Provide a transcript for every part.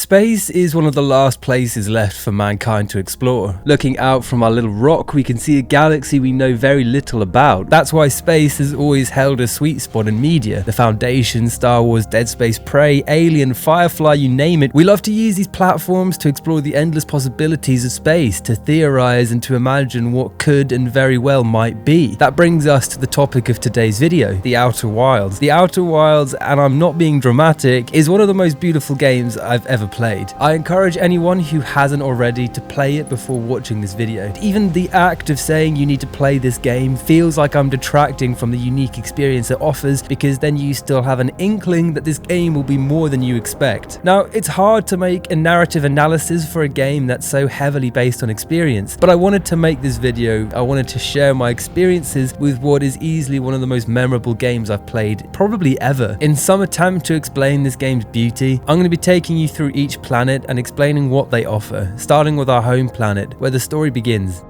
Space is one of the last places left for mankind to explore. Looking out from our little rock, we can see a galaxy we know very little about. That's why space has always held a sweet spot in media. The Foundation, Star Wars, Dead Space, Prey, Alien, Firefly, you name it. We love to use these platforms to explore the endless possibilities of space, to theorize and to imagine what could and very well might be. That brings us to the topic of today's video, the Outer Wilds. The Outer Wilds, and I'm not being dramatic, is one of the most beautiful games I've ever played. I encourage anyone who hasn't already to play it before watching this video. Even the act of saying you need to play this game feels like I'm detracting from the unique experience it offers, because then you still have an inkling that this game will be more than you expect. Now, it's hard to make a narrative analysis for a game that's so heavily based on experience, but I wanted to make this video. I wanted to share my experiences with what is easily one of the most memorable games I've played probably ever. In some attempt to explain this game's beauty, I'm going to be taking you through each planet and explaining what they offer, starting with our home planet, where the story begins.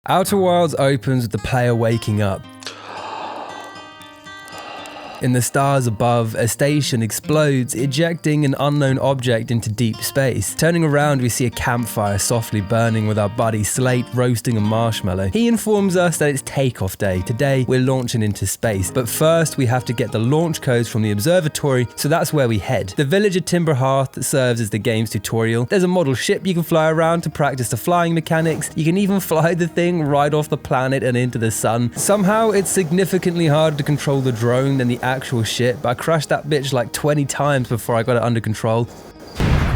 Outer Wilds opens with the player waking up. In the stars above, a station explodes, ejecting an unknown object into deep space. Turning around, we see a campfire softly burning with our buddy Slate roasting a marshmallow. He informs us that it's takeoff day. Today, we're launching into space. But first, we have to get the launch codes from the observatory, so that's where we head. The village of Timber Hearth serves as the game's tutorial. There's a model ship you can fly around to practice the flying mechanics. You can even fly the thing right off the planet and into the sun. Somehow, it's significantly harder to control the drone than the actual ship, but I crashed that bitch like 20 times before I got it under control.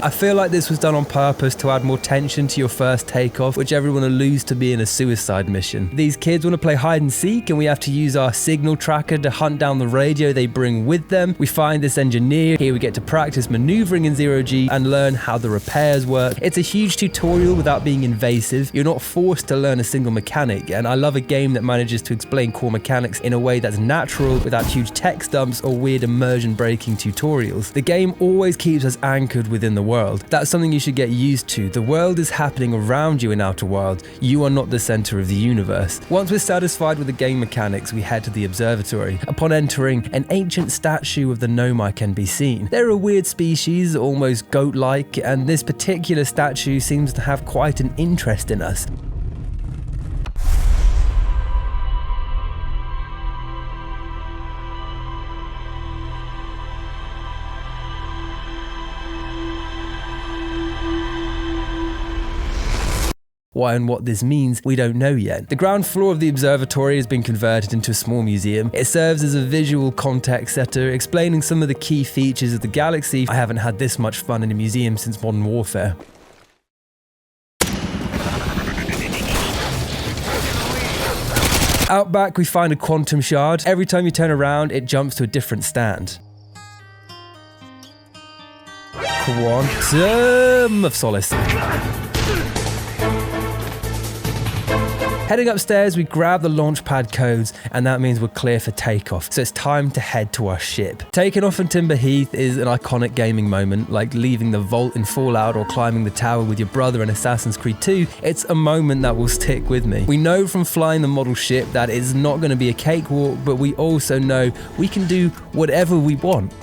I feel like this was done on purpose to add more tension to your first takeoff, which everyone alludes to being a suicide mission. These kids want to play hide and seek, and we have to use our signal tracker to hunt down the radio they bring with them. We find this engineer. Here we get to practice maneuvering in zero-G and learn how the repairs work. It's a huge tutorial without being invasive. You're not forced to learn a single mechanic, and I love a game that manages to explain core mechanics in a way that's natural without huge text dumps or weird immersion-breaking tutorials. The game always keeps us anchored within the world. That's something you should get used to. The world is happening around you in Outer Wilds. You are not the center of the universe. Once we're satisfied with the game mechanics, we head to the observatory. Upon entering, an ancient statue of the Nomai can be seen. They're a weird species, almost goat-like, and this particular statue seems to have quite an interest in us. Why and what this means, we don't know yet. The ground floor of the observatory has been converted into a small museum. It serves as a visual context setter, explaining some of the key features of the galaxy. I haven't had this much fun in a museum since Modern Warfare. Out back, we find a quantum shard. Every time you turn around, it jumps to a different stand. Quantum of Solace. Heading upstairs, we grab the launch pad codes, and that means we're clear for takeoff. So it's time to head to our ship. Taking off from Timber Heath is an iconic gaming moment, like leaving the vault in Fallout or climbing the tower with your brother in Assassin's Creed 2. It's a moment that will stick with me. We know from flying the model ship that it's not going to be a cakewalk, but we also know we can do whatever we want.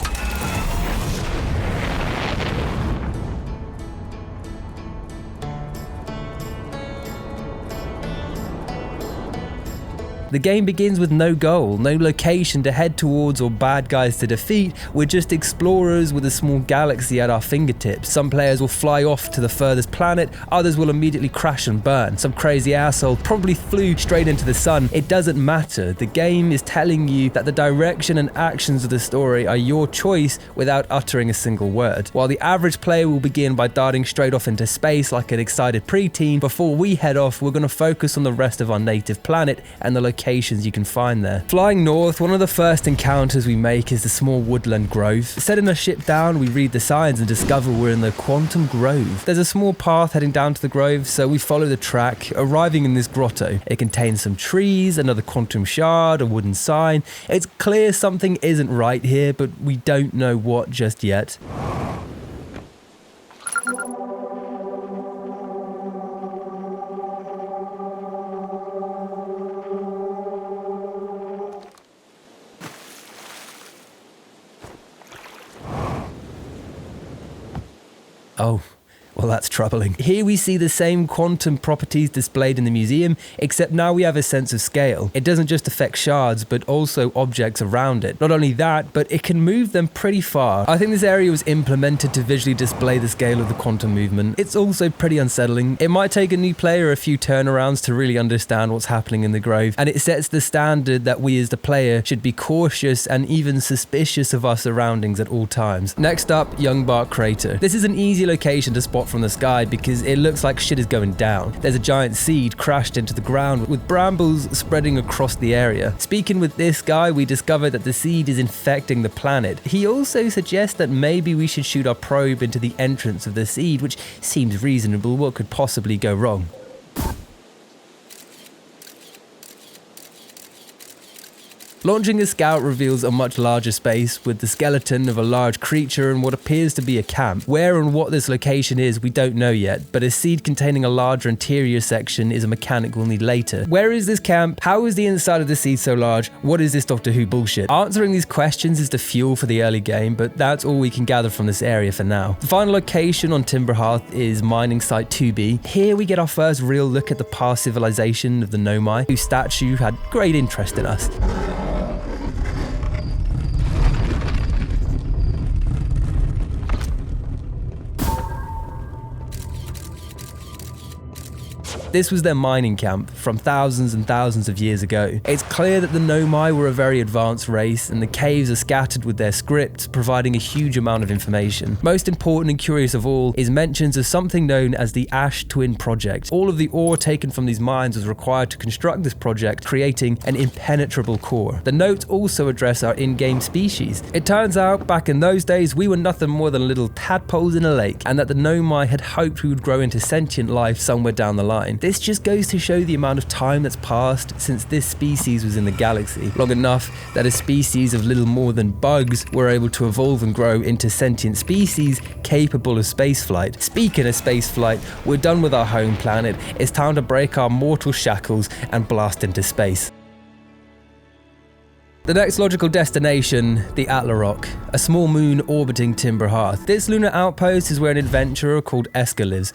The game begins with no goal, no location to head towards or bad guys to defeat. We're just explorers with a small galaxy at our fingertips. Some players will fly off to the furthest planet, others will immediately crash and burn. Some crazy asshole probably flew straight into the sun. It doesn't matter. The game is telling you that the direction and actions of the story are your choice without uttering a single word. While the average player will begin by darting straight off into space like an excited preteen, before we head off, we're going to focus on the rest of our native planet and the locations you can find there. Flying north, one of the first encounters we make is the small woodland grove. Setting our ship down, we read the signs and discover we're in the Quantum Grove. There's a small path heading down to the grove, so we follow the track, arriving in this grotto. It contains some trees, another quantum shard, a wooden sign. It's clear something isn't right here, but we don't know what just yet. Oh. Well, that's troubling. Here we see the same quantum properties displayed in the museum, except now we have a sense of scale. It doesn't just affect shards, but also objects around it. Not only that, but it can move them pretty far. I think this area was implemented to visually display the scale of the quantum movement. It's also pretty unsettling. It might take a new player a few turnarounds to really understand what's happening in the grove, and it sets the standard that we as the player should be cautious and even suspicious of our surroundings at all times. Next up, Young Bark Crater. This is an easy location to spot from the sky because it looks like shit is going down. There's a giant seed crashed into the ground with brambles spreading across the area. Speaking with this guy, we discovered that the seed is infecting the planet. He also suggests that maybe we should shoot our probe into the entrance of the seed, which seems reasonable. What could possibly go wrong? Launching a scout reveals a much larger space with the skeleton of a large creature and what appears to be a camp. Where and what this location is, we don't know yet, but a seed containing a larger interior section is a mechanic we'll need later. Where is this camp? How is the inside of the seed so large? What is this Doctor Who bullshit? Answering these questions is the fuel for the early game, but that's all we can gather from this area for now. The final location on Timber Hearth is Mining Site 2B. Here we get our first real look at the past civilization of the Nomai, whose statue had great interest in us. This was their mining camp from thousands and thousands of years ago. It's clear that the Nomai were a very advanced race, and the caves are scattered with their scripts, providing a huge amount of information. Most important and curious of all is mentions of something known as the Ash Twin Project. All of the ore taken from these mines was required to construct this project, creating an impenetrable core. The notes also address our in-game species. It turns out, back in those days, we were nothing more than little tadpoles in a lake, and that the Nomai had hoped we would grow into sentient life somewhere down the line. This just goes to show the amount of time that's passed since this species was in the galaxy. Long enough that a species of little more than bugs were able to evolve and grow into sentient species capable of spaceflight. Speaking of spaceflight, we're done with our home planet. It's time to break our mortal shackles and blast into space. The next logical destination, the Atlarock, a small moon orbiting Timber Hearth. This lunar outpost is where an adventurer called Esker lives.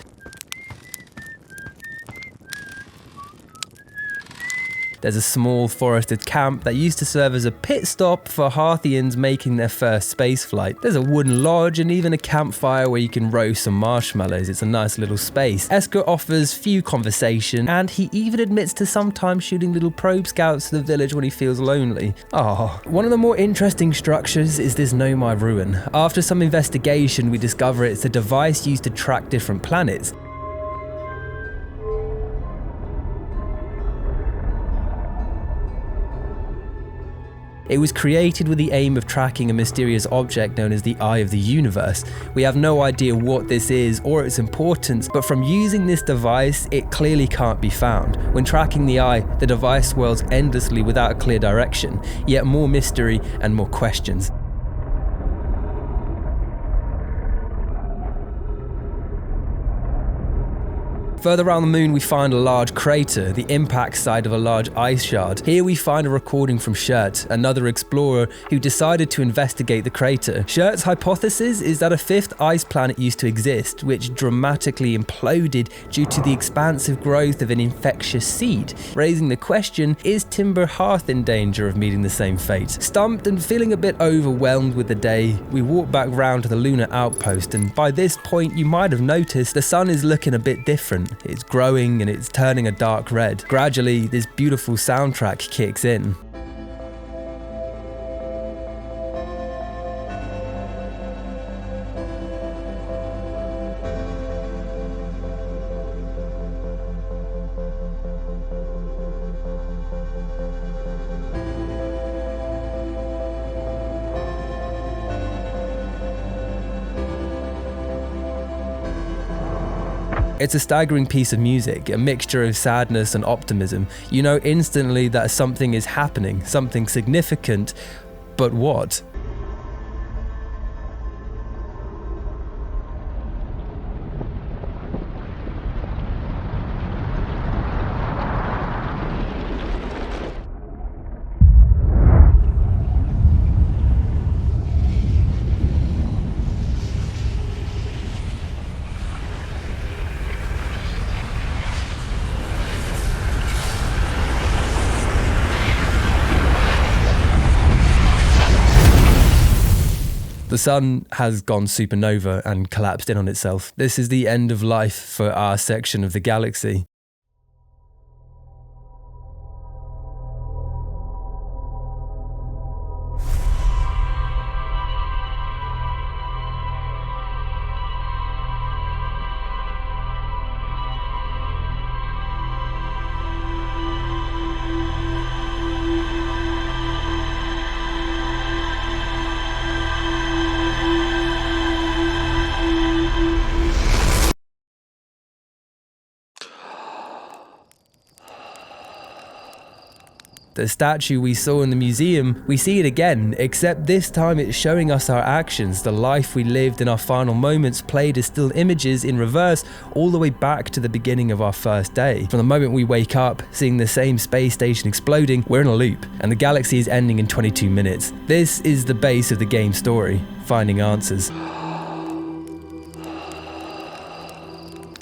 There's a small forested camp that used to serve as a pit stop for Hearthians making their first spaceflight. There's a wooden lodge and even a campfire where you can roast some marshmallows. It's a nice little space. Esker offers few conversation, and he even admits to sometimes shooting little probe scouts to the village when he feels lonely. Oh, one of the more interesting structures is this Nomai ruin. After some investigation, we discover it's a device used to track different planets. It was created with the aim of tracking a mysterious object known as the Eye of the Universe. We have no idea what this is or its importance, but from using this device, it clearly can't be found. When tracking the Eye, the device swirls endlessly without a clear direction, yet more mystery and more questions. Further around the moon we find a large crater, the impact site of a large ice shard. Here we find a recording from Shirt, another explorer who decided to investigate the crater. Shirt's hypothesis is that a fifth ice planet used to exist, which dramatically imploded due to the expansive growth of an infectious seed, raising the question, is Timber Hearth in danger of meeting the same fate? Stumped and feeling a bit overwhelmed with the day, we walk back round to the lunar outpost, and by this point you might have noticed the sun is looking a bit different. It's growing and it's turning a dark red. Gradually, this beautiful soundtrack kicks in. It's a staggering piece of music, a mixture of sadness and optimism. You know instantly that something is happening, something significant, but what? The sun has gone supernova and collapsed in on itself. This is the end of life for our section of the galaxy. The statue we saw in the museum, we see it again, except this time it's showing us our actions, the life we lived in our final moments played as still images in reverse all the way back to the beginning of our first day. From the moment we wake up, seeing the same space station exploding, we're in a loop, and the galaxy is ending in 22 minutes. This is the base of the game's story, finding answers.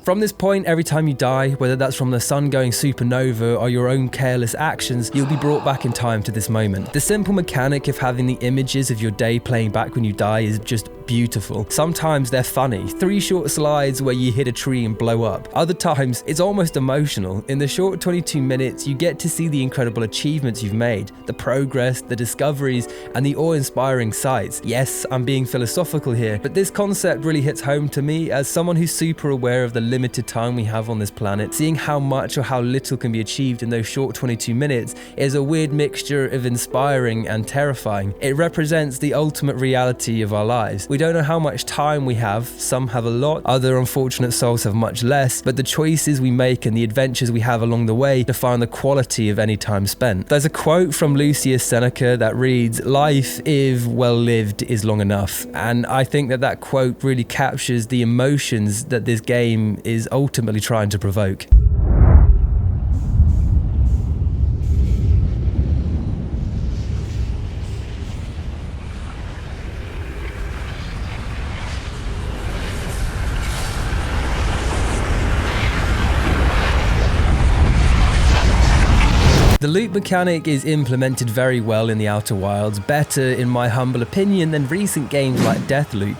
From this point, every time you die, whether that's from the sun going supernova or your own careless actions, you'll be brought back in time to this moment. The simple mechanic of having the images of your day playing back when you die is just beautiful. Sometimes they're funny, 3 short slides where you hit a tree and blow up. Other times, it's almost emotional. In the short 22 minutes, you get to see the incredible achievements you've made, the progress, the discoveries, and the awe-inspiring sights. Yes, I'm being philosophical here, but this concept really hits home to me as someone who's super aware of the limited time we have on this planet. Seeing how much or how little can be achieved in those short 22 minutes is a weird mixture of inspiring and terrifying. It represents the ultimate reality of our lives. We don't know how much time we have. Some have a lot, other unfortunate souls have much less, but the choices we make and the adventures we have along the way define the quality of any time spent. There's a quote from Lucius Seneca that reads, "Life, if well lived, is long enough." And I think that quote really captures the emotions that this game is ultimately trying to provoke. The loop mechanic is implemented very well in the Outer Wilds, better in my humble opinion than recent games like Deathloop.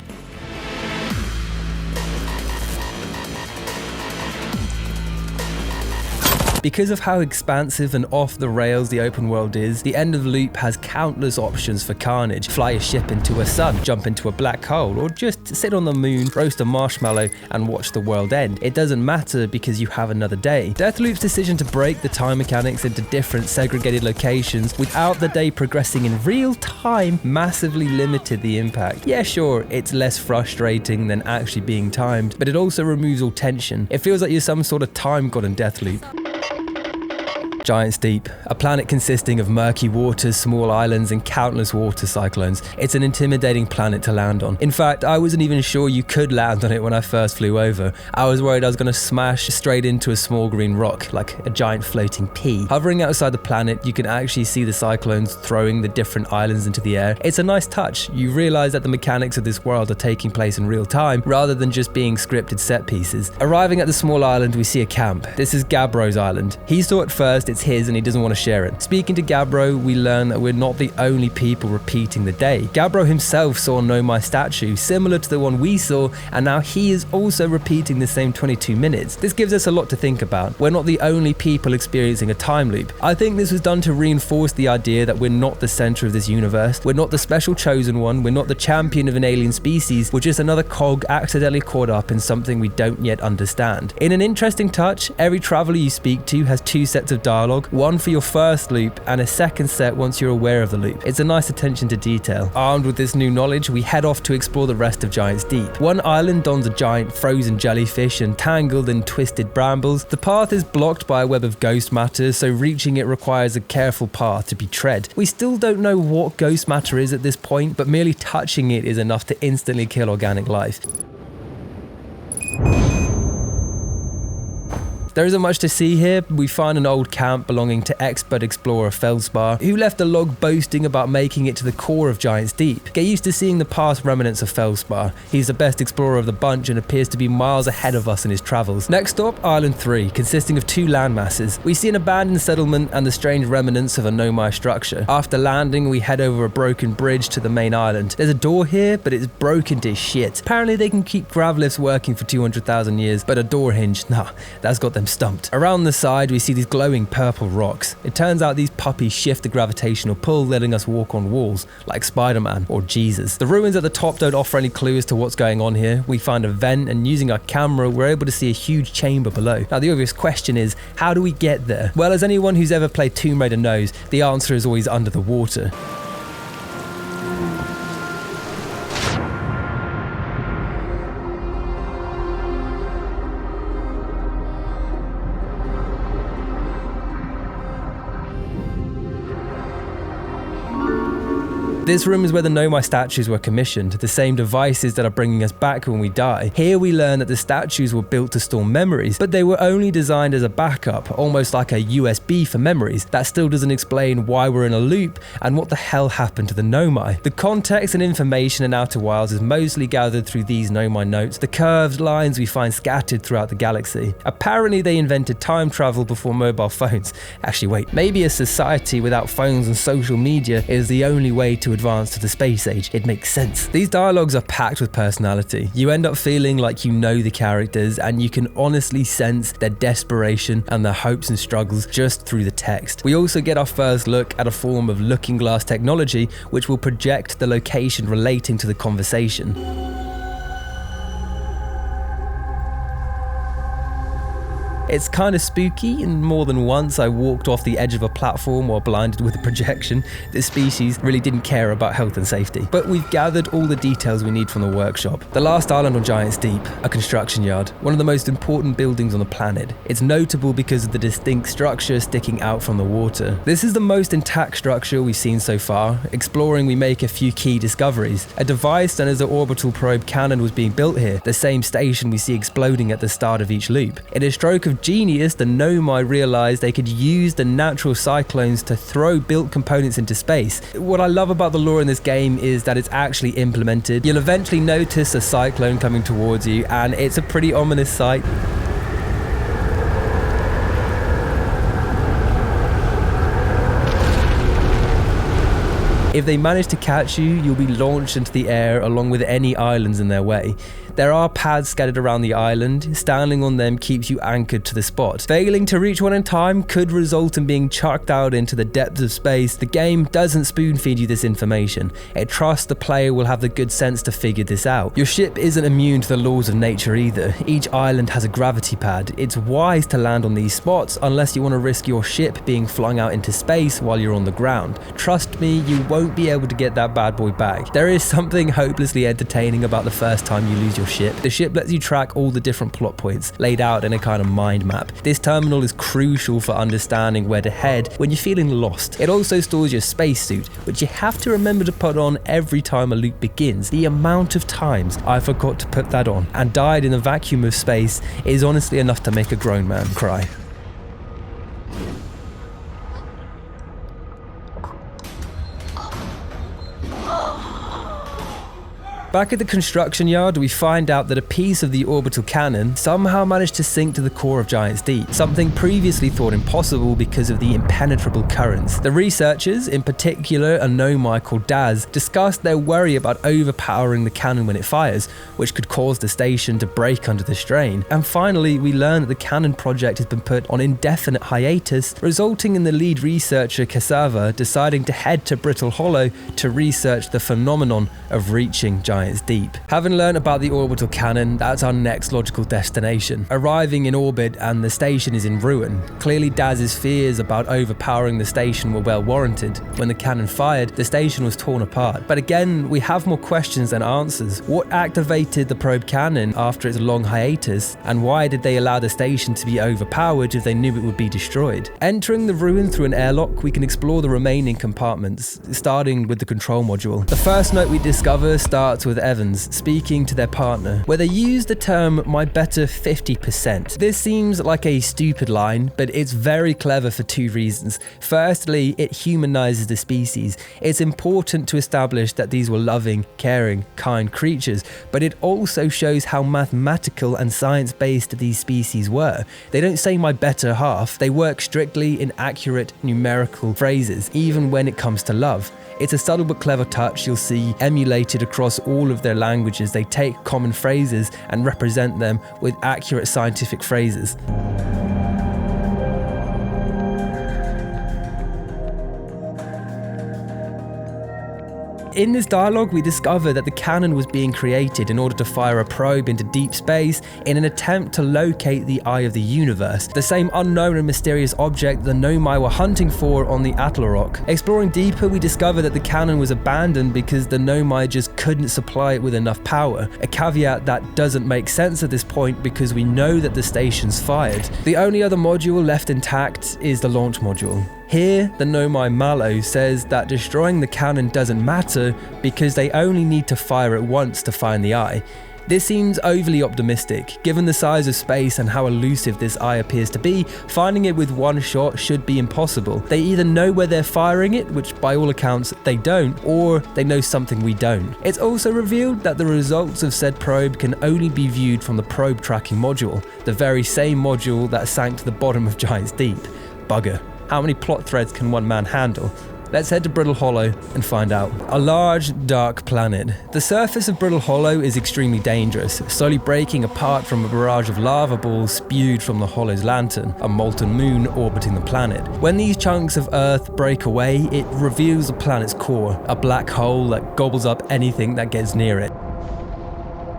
Because of how expansive and off the rails the open world is, the end of the loop has countless options for carnage. Fly a ship into a sun, jump into a black hole, or just sit on the moon, roast a marshmallow, and watch the world end. It doesn't matter because you have another day. Deathloop's decision to break the time mechanics into different segregated locations without the day progressing in real time massively limited the impact. Yeah, sure, it's less frustrating than actually being timed, but it also removes all tension. It feels like you're some sort of time god in Deathloop. Giant's Deep, a planet consisting of murky waters, small islands, and countless water cyclones. It's an intimidating planet to land on. In fact, I wasn't even sure you could land on it when I first flew over. I was worried I was going to smash straight into a small green rock, like a giant floating pea. Hovering outside the planet, you can actually see the cyclones throwing the different islands into the air. It's a nice touch. You realize that the mechanics of this world are taking place in real time, rather than just being scripted set pieces. Arriving at the small island, we see a camp. This is Gabbro's island. He saw it first, it's his and he doesn't want to share it. Speaking to Gabbro, we learn that we're not the only people repeating the day. Gabbro himself saw Nomai statue, similar to the one we saw, and now he is also repeating the same 22 minutes. This gives us a lot to think about. We're not the only people experiencing a time loop. I think this was done to reinforce the idea that we're not the center of this universe. We're not the special chosen one. We're not the champion of an alien species. We're just another cog accidentally caught up in something we don't yet understand. In an interesting touch, every traveler you speak to has 2 sets of dialogue, one for your first loop and a second set once you're aware of the loop. It's a nice attention to detail. Armed with this new knowledge, we head off to explore the rest of Giant's Deep. One island dons a giant frozen jellyfish entangled in twisted brambles. The path is blocked by a web of ghost matter, so reaching it requires a careful path to be tread. We still don't know what ghost matter is at this point, but merely touching it is enough to instantly kill organic life. There isn't much to see here. We find an old camp belonging to expert explorer Feldspar, who left a log boasting about making it to the core of Giant's Deep. Get used to seeing the past remnants of Feldspar. He's the best explorer of the bunch and appears to be miles ahead of us in his travels. Next stop, Island 3, consisting of 2 landmasses. We see an abandoned settlement and the strange remnants of a nomai structure. After landing, we head over a broken bridge to the main island. There's a door here, but it's broken to shit. Apparently they can keep grav lifts working for 200,000 years, but a door hinge, nah, that's got them stumped. Around the side, we see these glowing purple rocks. It turns out these puppies shift the gravitational pull, letting us walk on walls, like Spider-Man or Jesus. The ruins at the top don't offer any clue as to what's going on here. We find a vent, and using our camera, we're able to see a huge chamber below. Now, the obvious question is, how do we get there? Well, as anyone who's ever played Tomb Raider knows, the answer is always under the water. This room is where the nomai statues were commissioned, the same devices that are bringing us back when we die. Here we learn that the statues were built to store memories, but they were only designed as a backup, almost like a USB for memories. That still doesn't explain why we're in a loop and what the hell happened to the nomai. The context and information in Outer Wilds is mostly gathered through these nomai notes, the curved lines we find scattered throughout the galaxy. Apparently they invented time travel before mobile phones. Actually wait, maybe a society without phones and social media is the only way to advance to the space age. It makes sense. These dialogues are packed with personality. You end up feeling like you know the characters, and you can honestly sense their desperation and their hopes and struggles just through the text. We also get our first look at a form of looking glass technology which will project the location relating to the conversation. It's kind of spooky, and more than once I walked off the edge of a platform while blinded with a projection. This species really didn't care about health and safety. But we've gathered all the details we need from the workshop. The last island on Giant's Deep, a construction yard, one of the most important buildings on the planet. It's notable because of the distinct structure sticking out from the water. This is the most intact structure we've seen so far. Exploring, we make a few key discoveries. A device known as an orbital probe cannon was being built here, the same station we see exploding at the start of each loop. In a stroke of genius, the nomai realized they could use the natural cyclones to throw built components into space. What I love about the lore in this game is that it's actually implemented. You'll eventually notice a cyclone coming towards you, and it's a pretty ominous sight. If they manage to catch you, you'll be launched into the air along with any islands in their way. There are pads scattered around the island. Standing on them keeps you anchored to the spot. Failing to reach one in time could result in being chucked out into the depths of space. The game doesn't spoon feed you this information. It trusts the player will have the good sense to figure this out. Your ship isn't immune to the laws of nature either. Each island has a gravity pad. It's wise to land on these spots unless you want to risk your ship being flung out into space while you're on the ground. Trust me, you won't be able to get that bad boy back. There is something hopelessly entertaining about the first time you lose your ship. The ship lets you track all the different plot points laid out in a kind of mind map. This terminal is crucial for understanding where to head when you're feeling lost. It also stores your spacesuit, which you have to remember to put on every time a loop begins. The amount of times I forgot to put that on and died in the vacuum of space is honestly enough to make a grown man cry. Back at the construction yard, we find out that a piece of the orbital cannon somehow managed to sink to the core of Giant's Deep, something previously thought impossible because of the impenetrable currents. The researchers, in particular a nomai called Daz, discussed their worry about overpowering the cannon when it fires, which could cause the station to break under the strain. And finally, we learn that the cannon project has been put on indefinite hiatus, resulting in the lead researcher Cassava deciding to head to Brittle Hollow to research the phenomenon of reaching Giant's Deep. Having learned about the orbital cannon, that's our next logical destination. Arriving in orbit and the station is in ruin. Clearly Daz's fears about overpowering the station were well warranted. When the cannon fired, the station was torn apart. But again, we have more questions than answers. What activated the probe cannon after its long hiatus, and why did they allow the station to be overpowered if they knew it would be destroyed? Entering the ruin through an airlock, we can explore the remaining compartments, starting with the control module. The first note we discover starts with with Evans speaking to their partner, where they use the term "my better 50%. This seems like a stupid line, but it's very clever for two reasons. Firstly, it humanizes the species. It's important to establish that these were loving, caring, kind creatures, but it also shows how mathematical and science-based these species were. They don't say "my better half," they work strictly in accurate numerical phrases, even when it comes to love. It's a subtle but clever touch you'll see emulated across all of their languages. They take common phrases and represent them with accurate scientific phrases. In this dialogue, we discover that the cannon was being created in order to fire a probe into deep space in an attempt to locate the eye of the universe, the same unknown and mysterious object the Nomai were hunting for on the Atlarock. Exploring deeper, we discover that the cannon was abandoned because the Nomai just couldn't supply it with enough power, a caveat that doesn't make sense at this point because we know that the station's fired. The only other module left intact is the launch module. Here, the Nomai Malo says that destroying the cannon doesn't matter because they only need to fire it once to find the eye. This seems overly optimistic. Given the size of space and how elusive this eye appears to be, finding it with one shot should be impossible. They either know where they're firing it, which by all accounts they don't, or they know something we don't. It's also revealed that the results of said probe can only be viewed from the probe tracking module, the very same module that sank to the bottom of Giant's Deep. Bugger. How many plot threads can one man handle? Let's head to Brittle Hollow and find out. A large, dark planet. The surface of Brittle Hollow is extremely dangerous, slowly breaking apart from a barrage of lava balls spewed from the Hollow's lantern, a molten moon orbiting the planet. When these chunks of Earth break away, it reveals the planet's core, a black hole that gobbles up anything that gets near it.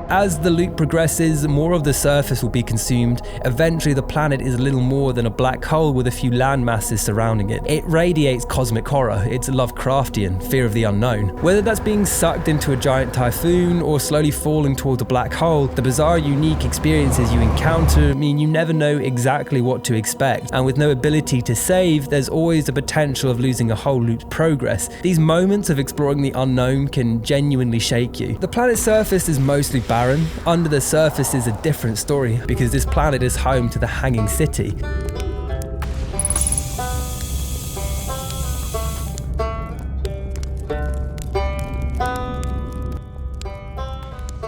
As the loop progresses, more of the surface will be consumed. Eventually, the planet is little more than a black hole with a few land masses surrounding it. It radiates cosmic horror. It's Lovecraftian, fear of the unknown. Whether that's being sucked into a giant typhoon or slowly falling towards a black hole, the bizarre, unique experiences you encounter mean you never know exactly what to expect. And with no ability to save, there's always the potential of losing a whole loop's progress. These moments of exploring the unknown can genuinely shake you. The planet's surface is mostly barren. Under the surface is a different story because this planet is home to the Hanging City.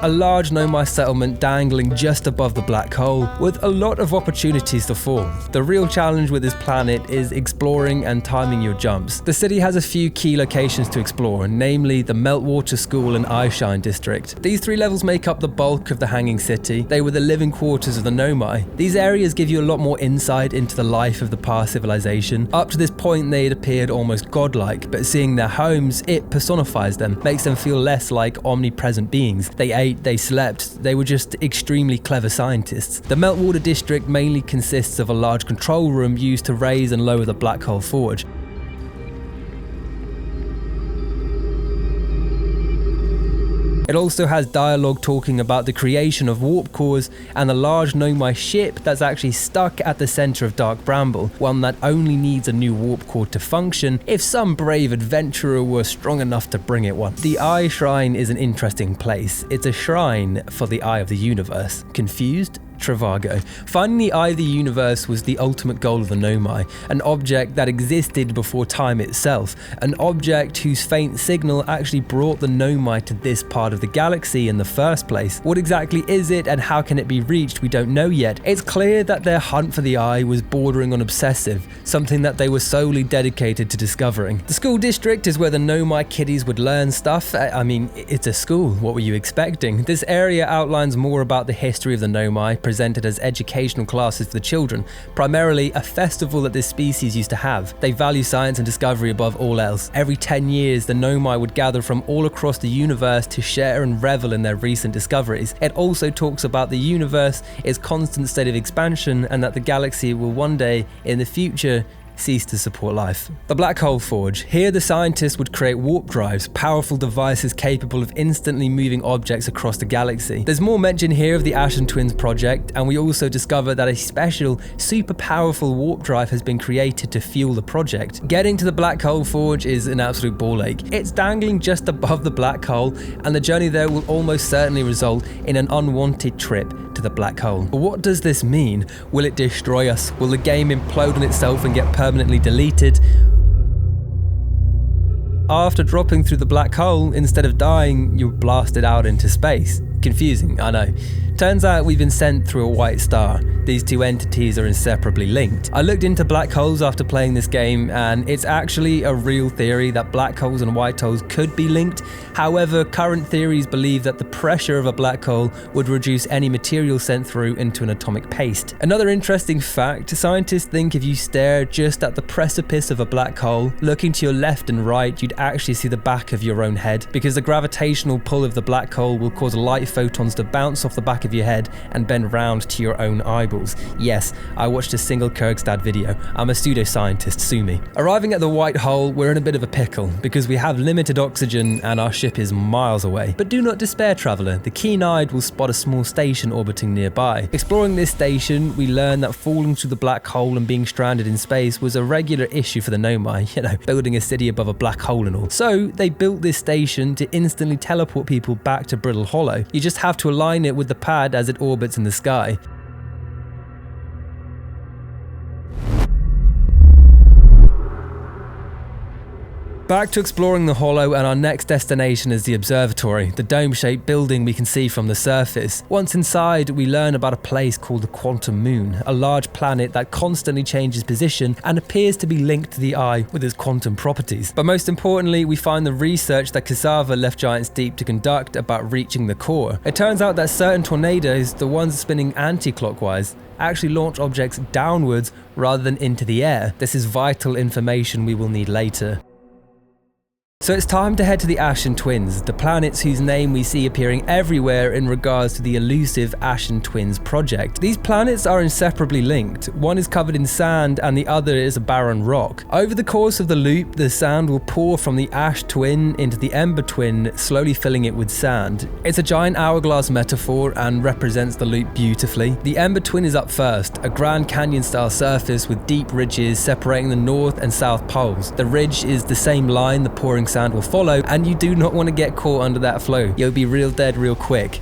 A large Nomai settlement dangling just above the black hole, with a lot of opportunities to fall. The real challenge with this planet is exploring and timing your jumps. The city has a few key locations to explore, namely the Meltwater School and Eyeshine District. These three levels make up the bulk of the Hanging City. They were the living quarters of the Nomai. These areas give you a lot more insight into the life of the past civilization. Up to this point, they had appeared almost godlike, but seeing their homes, it personifies them, makes them feel less like omnipresent beings. They ate, they slept, they were just extremely clever scientists. The Meltwater District mainly consists of a large control room used to raise and lower the black hole forge. It also has dialogue talking about the creation of warp cores and the large Nomai ship that's actually stuck at the center of Dark Bramble, one that only needs a new warp core to function if some brave adventurer were strong enough to bring it one. The Eye Shrine is an interesting place. It's a shrine for the Eye of the Universe. Confused? Travago. Finding the Eye of the Universe was the ultimate goal of the Nomai, an object that existed before time itself, an object whose faint signal actually brought the Nomai to this part of the galaxy in the first place. What exactly is it and how can it be reached, we don't know yet. It's clear that their hunt for the Eye was bordering on obsessive, something that they were solely dedicated to discovering. The school district is where the Nomai kiddies would learn stuff. I mean, it's a school, what were you expecting? This area outlines more about the history of the Nomai, presented as educational classes for the children, primarily a festival that this species used to have. They value science and discovery above all else. Every 10 years, the Nomai would gather from all across the universe to share and revel in their recent discoveries. It also talks about the universe, its constant state of expansion, and that the galaxy will one day, in the future, cease to support life. The Black Hole Forge. Here the scientists would create warp drives, powerful devices capable of instantly moving objects across the galaxy. There's more mention here of the Ashen Twins project, and we also discover that a special, super powerful warp drive has been created to fuel the project. Getting to the Black Hole Forge is an absolute ball ache. It's dangling just above the black hole, and the journey there will almost certainly result in an unwanted trip to the black hole. But what does this mean? Will it destroy us? Will the game implode on itself and get permanently deleted? After dropping through the black hole, instead of dying, you're blasted out into space. Confusing, I know. Turns out we've been sent through a white star. These two entities are inseparably linked. I looked into black holes after playing this game, and it's actually a real theory that black holes and white holes could be linked. However, current theories believe that the pressure of a black hole would reduce any material sent through into an atomic paste. Another interesting fact, scientists think if you stare just at the precipice of a black hole, looking to your left and right, you'd actually see the back of your own head, because the gravitational pull of the black hole will cause light photons to bounce off the back of your head and bend round to your own eyeballs. Yes, I watched a single Kyrgyzstan video. I'm a pseudoscientist, sue me. Arriving at the white hole, we're in a bit of a pickle, because we have limited oxygen and our ship is miles away. But do not despair, traveller. The keen-eyed will spot a small station orbiting nearby. Exploring this station, we learn that falling through the black hole and being stranded in space was a regular issue for the Nomai, building a city above a black hole and all. So they built this station to instantly teleport people back to Brittle Hollow. You just have to align it with the pad as it orbits in the sky. Back to exploring the hollow, and our next destination is the observatory, the dome-shaped building we can see from the surface. Once inside, we learn about a place called the Quantum Moon, a large planet that constantly changes position and appears to be linked to the eye with its quantum properties. But most importantly, we find the research that Cassava left Giants Deep to conduct about reaching the core. It turns out that certain tornadoes, the ones spinning anti-clockwise, actually launch objects downwards rather than into the air. This is vital information we will need later. So it's time to head to the Ashen Twins, the planets whose name we see appearing everywhere in regards to the elusive Ashen Twins project. These planets are inseparably linked. One is covered in sand and the other is a barren rock. Over the course of the loop, the sand will pour from the Ash Twin into the Ember Twin, slowly filling it with sand. It's a giant hourglass metaphor and represents the loop beautifully. The Ember Twin is up first, a Grand Canyon-style surface with deep ridges separating the north and south poles. The ridge is the same line the pouring sand will follow, and you do not want to get caught under that flow. You'll be real dead real quick.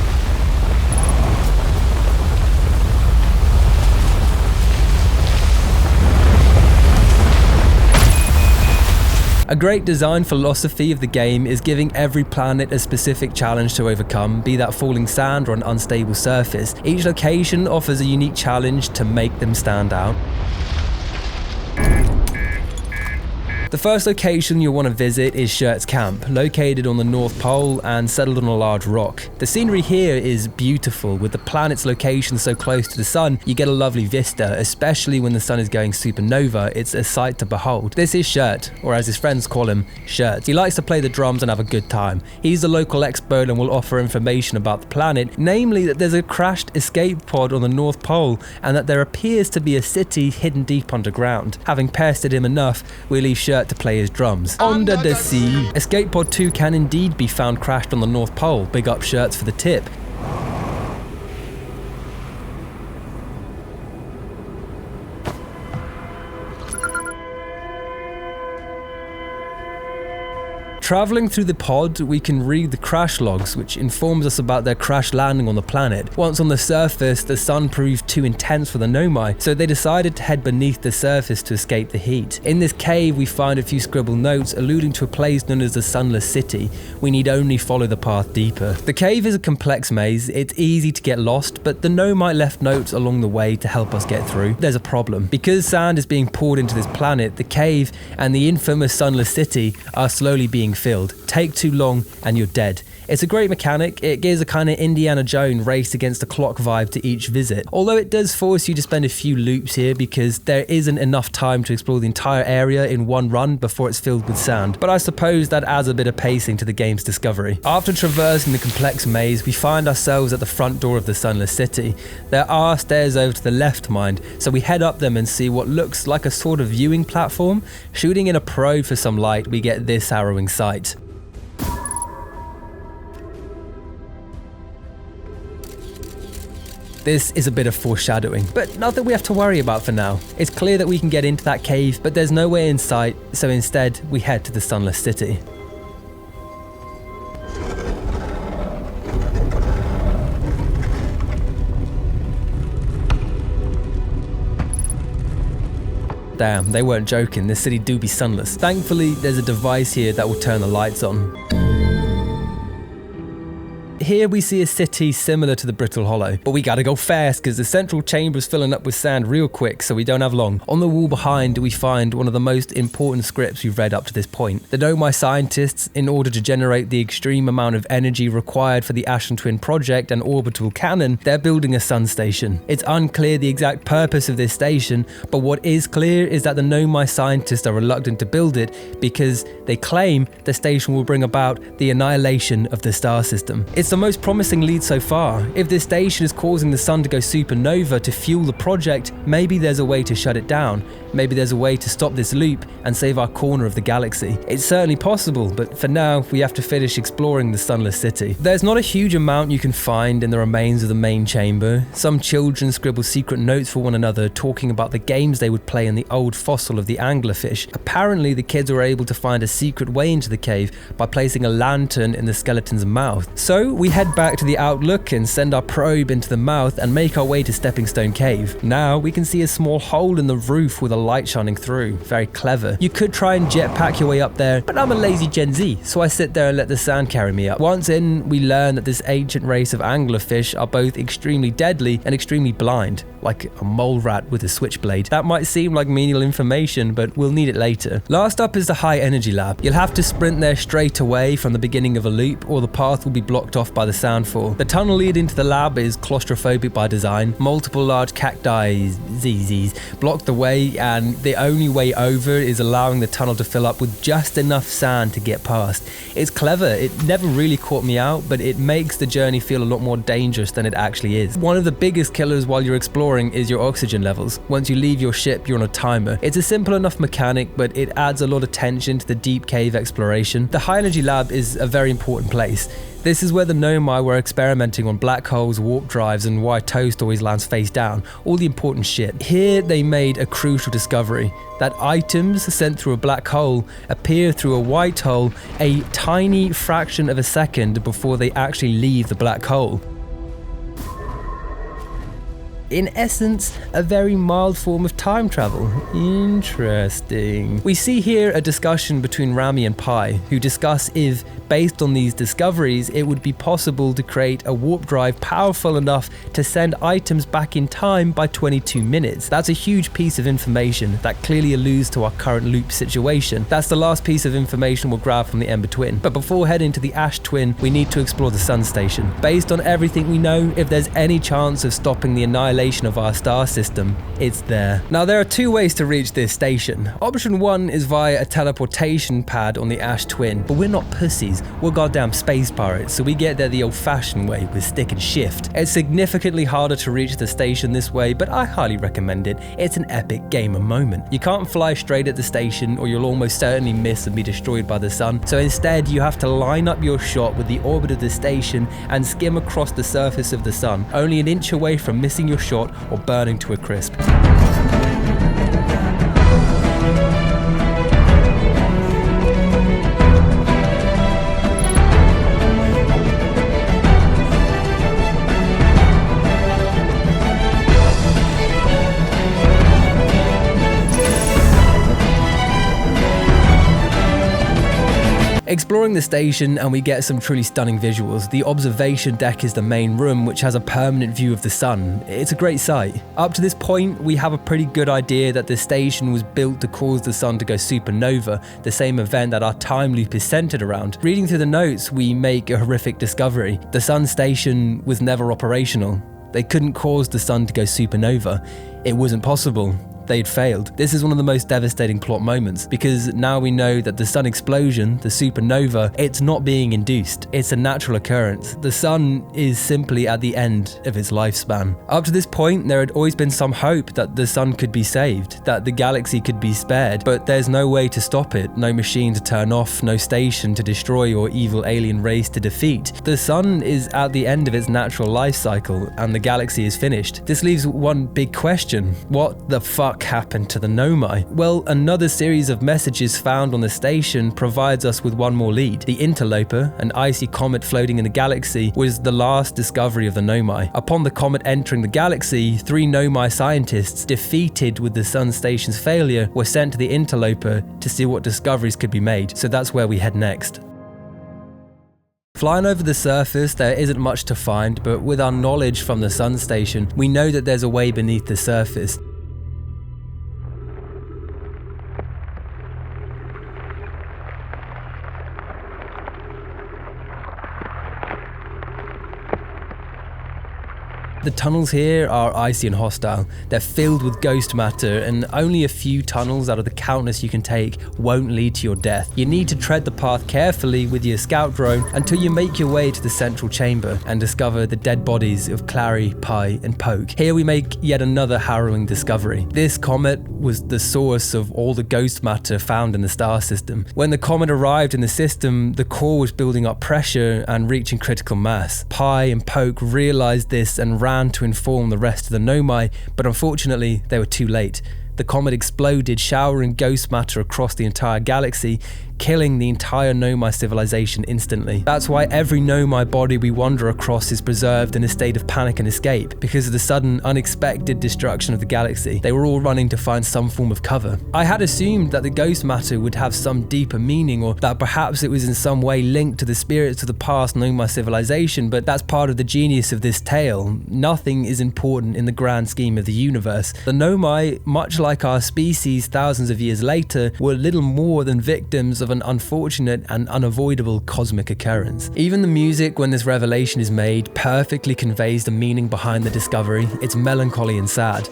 A great design philosophy of the game is giving every planet a specific challenge to overcome, be that falling sand or an unstable surface. Each location offers a unique challenge to make them stand out. The first location you'll want to visit is Shirt's Camp, located on the North Pole and settled on a large rock. The scenery here is beautiful. With the planet's location so close to the sun, you get a lovely vista, especially when the sun is going supernova. It's a sight to behold. This is Shirt, or as his friends call him, Shirt. He likes to play the drums and have a good time. He's the local expert and will offer information about the planet, namely that there's a crashed escape pod on the North Pole and that there appears to be a city hidden deep underground. Having pestered him enough, we leave Shirt to play his drums. Under the sea. Escape Pod 2 can indeed be found crashed on the North Pole. Big up Shirts for the tip. Traveling through the pod, we can read the crash logs, which informs us about their crash landing on the planet. Once on the surface, the sun proved too intense for the Nomai, so they decided to head beneath the surface to escape the heat. In this cave, we find a few scribbled notes alluding to a place known as the Sunless City. We need only follow the path deeper. The cave is a complex maze. It's easy to get lost, but the Nomai left notes along the way to help us get through. There's a problem. Because sand is being poured into this planet, the cave and the infamous Sunless City are slowly being filled. Take too long and you're dead. It's a great mechanic. It gives a kind of Indiana Jones race against the clock vibe to each visit, although it does force you to spend a few loops here because there isn't enough time to explore the entire area in one run before it's filled with sand, but I suppose that adds a bit of pacing to the game's discovery. After traversing the complex maze, we find ourselves at the front door of the Sunless City. There are stairs over to the left, mind, so we head up them and see what looks like a sort of viewing platform. Shooting in a probe for some light, we get this harrowing sight. This is a bit of foreshadowing, but nothing we have to worry about for now. It's clear that we can get into that cave, but there's no way in sight, so instead we head to the Sunless City. Damn, they weren't joking, this city do be sunless. Thankfully, there's a device here that will turn the lights on. Here we see a city similar to the Brittle Hollow, but we gotta go fast because the central chamber is filling up with sand real quick, so we don't have long. On the wall behind, we find one of the most important scripts we've read up to this point. The Know My Scientists, in order to generate the extreme amount of energy required for the Ashen Twin project and orbital cannon, they're building a sun station. It's unclear the exact purpose of this station, but what is clear is that the Know My Scientists are reluctant to build it because they claim the station will bring about the annihilation of the star system. It's the most promising lead so far. If this station is causing the sun to go supernova to fuel the project, maybe there's a way to shut it down. Maybe there's a way to stop this loop and save our corner of the galaxy. It's certainly possible, but for now, we have to finish exploring the Sunless City. There's not a huge amount you can find in the remains of the main chamber. Some children scribble secret notes for one another, talking about the games they would play in the old fossil of the anglerfish. Apparently, the kids were able to find a secret way into the cave by placing a lantern in the skeleton's mouth. So we head back to the Outlook and send our probe into the mouth and make our way to Stepping Stone Cave. Now we can see a small hole in the roof with a light shining through. Very clever. You could try and jetpack your way up there, but I'm a lazy Gen Z, so I sit there and let the sand carry me up. Once in, we learn that this ancient race of anglerfish are both extremely deadly and extremely blind, like a mole rat with a switchblade. That might seem like menial information, but we'll need it later. Last up is the High Energy Lab. You'll have to sprint there straight away from the beginning of a loop, or the path will be blocked off by the soundfall. The tunnel leading to the lab is claustrophobic by design. Multiple large cacti, ZZs, block the way, and the only way over is allowing the tunnel to fill up with just enough sand to get past. It's clever. It never really caught me out, but it makes the journey feel a lot more dangerous than it actually is. One of the biggest killers while you're exploring is your oxygen levels. Once you leave your ship, you're on a timer. It's a simple enough mechanic, but it adds a lot of tension to the deep cave exploration. The High Energy Lab is a very important place. This is where the Nomai were experimenting on black holes, warp drives, and why toast always lands face down. All the important shit. Here they made a crucial discovery, that items sent through a black hole appear through a white hole a tiny fraction of a second before they actually leave the black hole. In essence, a very mild form of time travel. Interesting. We see here a discussion between Rami and Pi, who discuss if, based on these discoveries, it would be possible to create a warp drive powerful enough to send items back in time by 22 minutes. That's a huge piece of information that clearly alludes to our current loop situation. That's the last piece of information we'll grab from the Ember Twin. But before heading to the Ash Twin, we need to explore the Sun Station. Based on everything we know, if there's any chance of stopping the annihilation of our star system, it's there. Now there are two ways to reach this station. Option 1 is via a teleportation pad on the Ash Twin, but we're not pussies, we're goddamn space pirates, so we get there the old-fashioned way with stick and shift. It's significantly harder to reach the station this way, but I highly recommend it. It's an epic gamer moment. You can't fly straight at the station or you'll almost certainly miss and be destroyed by the sun, so instead you have to line up your shot with the orbit of the station and skim across the surface of the sun, only an inch away from missing your shot or burning to a crisp. Exploring the station and we get some truly stunning visuals. The observation deck is the main room, which has a permanent view of the sun. It's a great sight. Up to this point, we have a pretty good idea that the station was built to cause the sun to go supernova, the same event that our time loop is centered around. Reading through the notes, we make a horrific discovery. The sun station was never operational. They couldn't cause the sun to go supernova. It wasn't possible. They'd failed. This is one of the most devastating plot moments, because now we know that the sun explosion, the supernova, it's not being induced. It's a natural occurrence. The sun is simply at the end of its lifespan. Up to this point, there had always been some hope that the sun could be saved, that the galaxy could be spared, but there's no way to stop it, no machine to turn off, no station to destroy or evil alien race to defeat. The sun is at the end of its natural life cycle, and the galaxy is finished. This leaves one big question. What the fuck happened to the Nomai? Well, another series of messages found on the station provides us with one more lead. The interloper, an icy comet floating in the galaxy, was the last discovery of the Nomai. Upon the comet entering the galaxy, 3 Nomai scientists, defeated with the sun station's failure, were sent to the interloper to see what discoveries could be made. So that's where we head next. Flying over the surface, there isn't much to find, but with our knowledge from the sun station, we know that there's a way beneath the surface. The tunnels here are icy and hostile. They're filled with ghost matter, and only a few tunnels out of the countless you can take won't lead to your death. You need to tread the path carefully with your scout drone until you make your way to the central chamber and discover the dead bodies of Clary, Pi, and Poke. Here we make yet another harrowing discovery. This comet was the source of all the ghost matter found in the star system. When the comet arrived in the system, the core was building up pressure and reaching critical mass. Pi and Poke realized this and ran to inform the rest of the Nomai, but unfortunately they were too late. The comet exploded, showering ghost matter across the entire galaxy, killing the entire Nomai civilization instantly. That's why every Nomai body we wander across is preserved in a state of panic and escape, because of the sudden, unexpected destruction of the galaxy. They were all running to find some form of cover. I had assumed that the ghost matter would have some deeper meaning, or that perhaps it was in some way linked to the spirits of the past Nomai civilization, but that's part of the genius of this tale. Nothing is important in the grand scheme of the universe. The Nomai, much like our species thousands of years later, were little more than victims of an unfortunate and unavoidable cosmic occurrence. Even the music, when this revelation is made, perfectly conveys the meaning behind the discovery. It's melancholy and sad.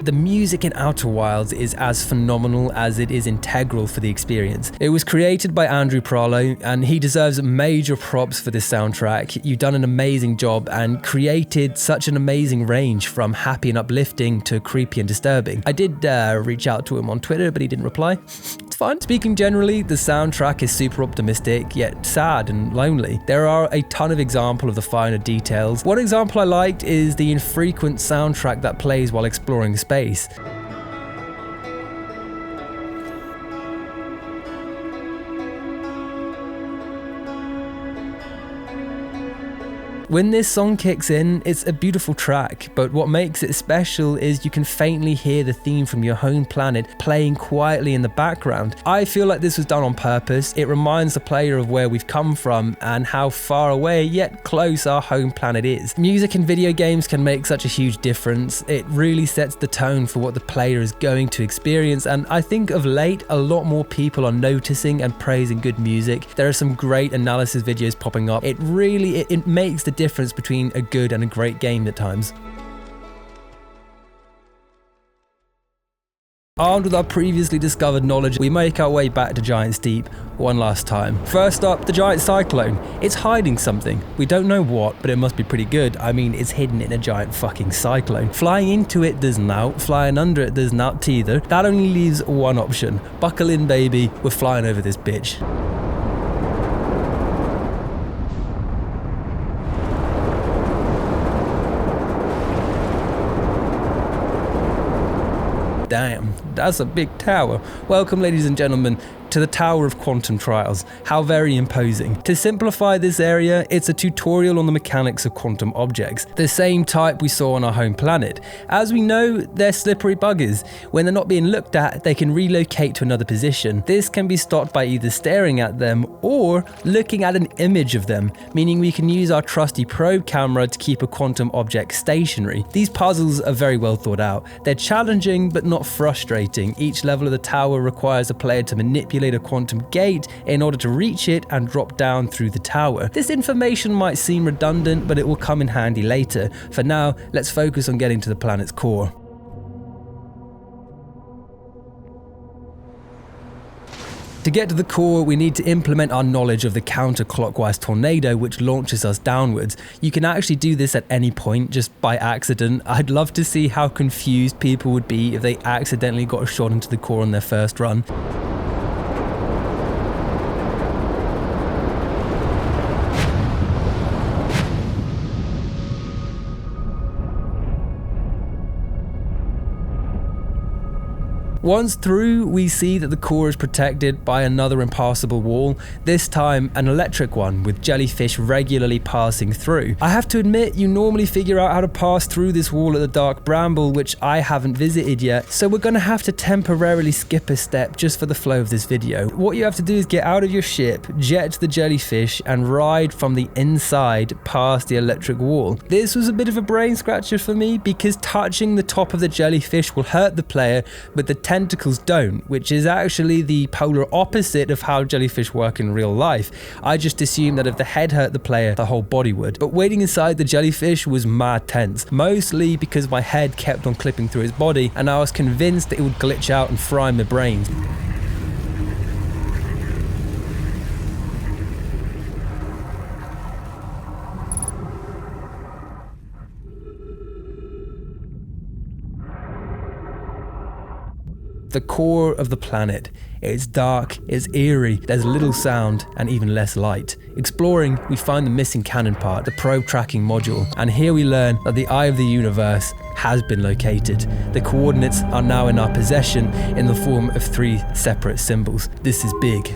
The music in Outer Wilds is as phenomenal as it is integral for the experience. It was created by Andrew Pralo, and he deserves major props for this soundtrack. You've done an amazing job and created such an amazing range, from happy and uplifting to creepy and disturbing. I did reach out to him on Twitter, but he didn't reply. It's fine. Speaking generally, the soundtrack is super optimistic, yet sad and lonely. There are a ton of examples of the finer details. One example I liked is the infrequent soundtrack that plays while exploring space. When this song kicks in, it's a beautiful track, but what makes it special is you can faintly hear the theme from your home planet playing quietly in the background. I feel like this was done on purpose. It reminds the player of where we've come from and how far away yet close our home planet is. Music in video games can make such a huge difference. It really sets the tone for what the player is going to experience, and I think of late a lot more people are noticing and praising good music. There are some great analysis videos popping up. It makes the difference between a good and a great game at times. Armed with our previously discovered knowledge, we make our way back to Giant's Deep one last time. First up, the giant cyclone. It's hiding something. We don't know what, but it must be pretty good. I mean, it's hidden in a giant fucking cyclone. Flying into it does not, flying under it does not either. That only leaves one option. Buckle in, baby, we're flying over this bitch. Damn, that's a big tower. Welcome, ladies and gentlemen, to the Tower of Quantum Trials. How very imposing. To simplify this area, it's a tutorial on the mechanics of quantum objects, the same type we saw on our home planet. As we know, they're slippery buggers. When they're not being looked at, they can relocate to another position. This can be stopped by either staring at them or looking at an image of them, meaning we can use our trusty probe camera to keep a quantum object stationary. These puzzles are very well thought out. They're challenging but not frustrating. Each level of the tower requires a player to manipulate a quantum gate in order to reach it and drop down through the tower. This information might seem redundant, but it will come in handy later. For now, let's focus on getting to the planet's core. To get to the core, we need to implement our knowledge of the counterclockwise tornado which launches us downwards. You can actually do this at any point, just by accident. I'd love to see how confused people would be if they accidentally got a shot into the core on their first run. Once through, we see that the core is protected by another impassable wall, this time an electric one with jellyfish regularly passing through. I have to admit, you normally figure out how to pass through this wall at the Dark Bramble, which I haven't visited yet, so we're going to have to temporarily skip a step just for the flow of this video. What you have to do is get out of your ship, jet to the jellyfish, and ride from the inside past the electric wall. This was a bit of a brain scratcher for me, because touching the top of the jellyfish will hurt the player, but the tentacles don't, which is actually the polar opposite of how jellyfish work in real life. I just assumed that if the head hurt the player, the whole body would. But waiting inside the jellyfish was mad tense, mostly because my head kept on clipping through his body and I was convinced that it would glitch out and fry my brains. The core of the planet. It's dark, it's eerie, there's little sound and even less light. Exploring, we find the missing cannon part, the probe tracking module, and here we learn that the eye of the universe has been located. The coordinates are now in our possession in the form of 3 separate symbols. This is big.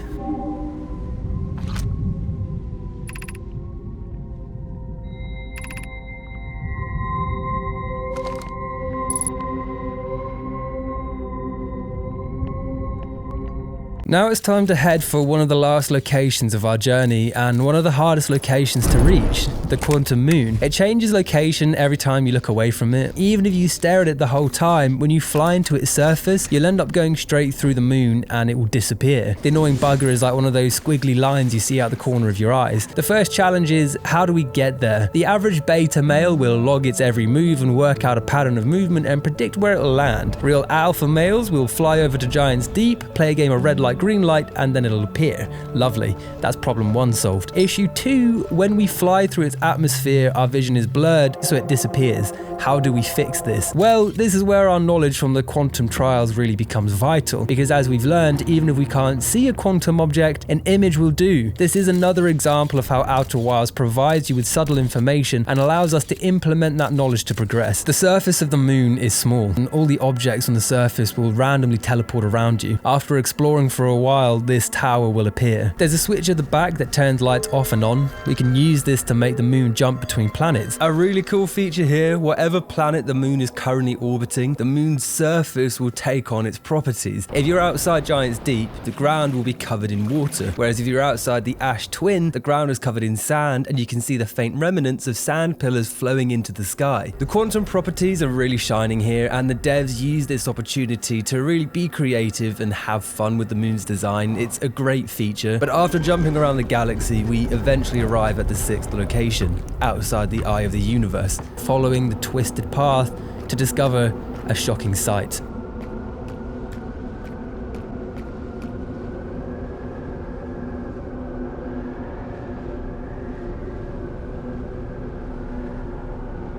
Now it's time to head for one of the last locations of our journey and one of the hardest locations to reach, the quantum moon. It changes location every time you look away from it. Even if you stare at it the whole time, when you fly into its surface, you'll end up going straight through the moon and it will disappear. The annoying bugger is like one of those squiggly lines you see out the corner of your eyes. The first challenge is, how do we get there? The average beta male will log its every move and work out a pattern of movement and predict where it'll land. Real alpha males will fly over to Giants Deep, play a game of red light, green light, and then it'll appear. Lovely. That's problem 1 solved. Issue 2, when we fly through its atmosphere, our vision is blurred, so it disappears. How do we fix this? Well, this is where our knowledge from the quantum trials really becomes vital, because as we've learned, even if we can't see a quantum object, an image will do. This is another example of how Outer Wilds provides you with subtle information and allows us to implement that knowledge to progress. The surface of the moon is small, and all the objects on the surface will randomly teleport around you. After exploring for a while, this tower will appear. There's a switch at the back that turns lights off and on. We can use this to make the moon jump between planets. A really cool feature here, whatever planet the moon is currently orbiting, the moon's surface will take on its properties. If you're outside Giants Deep, the ground will be covered in water, whereas if you're outside the Ash Twin, the ground is covered in sand and you can see the faint remnants of sand pillars flowing into the sky. The quantum properties are really shining here, and the devs use this opportunity to really be creative and have fun with the moon's design. It's a great feature, but after jumping around the galaxy, we eventually arrive at the 6th location, outside the eye of the universe, following the twisted path to discover a shocking sight.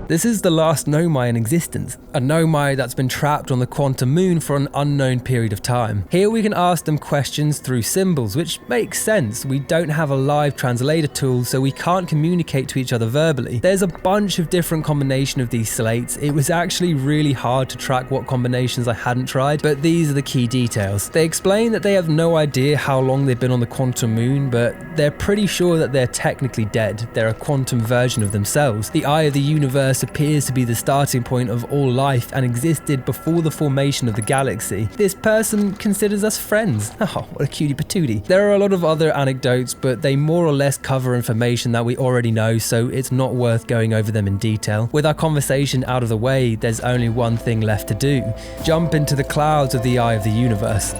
This is the last Nomai in existence, a Nomai that's been trapped on the quantum moon for an unknown period of time. Here we can ask them questions through symbols, which makes sense. We don't have a live translator tool, so we can't communicate to each other verbally. There's a bunch of different combinations of these slates. It was actually really hard to track what combinations I hadn't tried, but these are the key details. They explain that they have no idea how long they've been on the quantum moon, but they're pretty sure that they're technically dead. They're a quantum version of themselves. The eye of the universe appears to be the starting point of all life and existed before the formation of the galaxy. This person considers us friends. Oh, what a cutie patootie. There are a lot of other anecdotes, but they more or less cover information that we already know, so it's not worth going over them in detail. With our conversation out of the way, there's only one thing left to do. Jump into the clouds of the eye of the universe.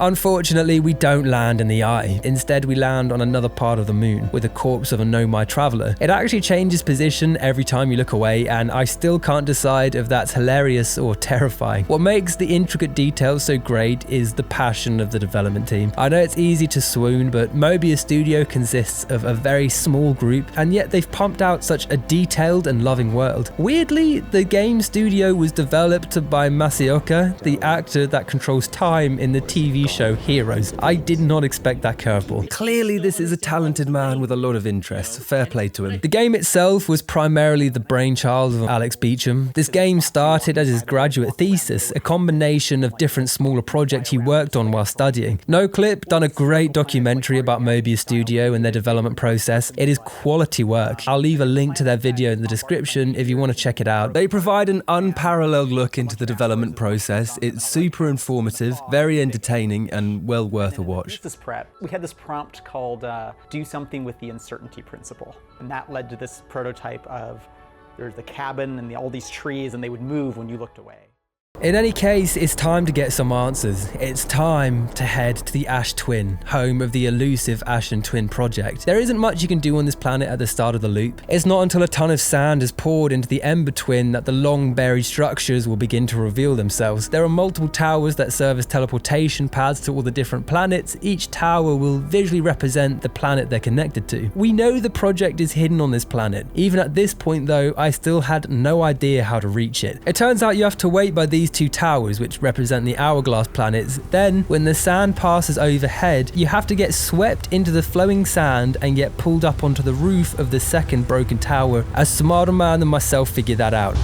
Unfortunately, we don't land in the eye. Instead, we land on another part of the moon with the corpse of a Nomai traveler. It actually changes position every time you look away, and I still can't decide if that's hilarious or terrifying. What makes the intricate details so great is the passion of the development team. I know it's easy to swoon, but Mobius Studio consists of a very small group, and yet they've pumped out such a detailed and loving world. Weirdly, the game studio was developed by Masaoka, the actor that controls time in the TV show Heroes. I did not expect that curveball. Clearly, this is a talented man with a lot of interest. Fair play to him. The game itself was primarily the brainchild of Alex Beecham. This game started as his graduate thesis, a combination of different smaller projects he worked on while studying. NoClip done a great documentary about Mobius Studio and their development process. It is quality work. I'll leave a link to their video in the description if you want to check it out. They provide an unparalleled look into the development process. It's super informative, very entertaining, and well worth a watch. This prep, we had this prompt called do something with the uncertainty principle, and that led to this prototype of there's the cabin and all these trees, and they would move when you looked away. In any case, it's time to get some answers. It's time to head to the Ash Twin, home of the elusive Ash and Twin project. There isn't much you can do on this planet at the start of the loop. It's not until a ton of sand is poured into the Ember Twin that the long buried structures will begin to reveal themselves. There are multiple towers that serve as teleportation paths to all the different planets. Each tower will visually represent the planet they're connected to. We know the project is hidden on this planet. Even at this point though, I still had no idea how to reach it. It turns out you have to wait by these two towers, which represent the hourglass planets. Then, when the sand passes overhead, you have to get swept into the flowing sand and get pulled up onto the roof of the second broken tower. A smarter man than myself figured that out.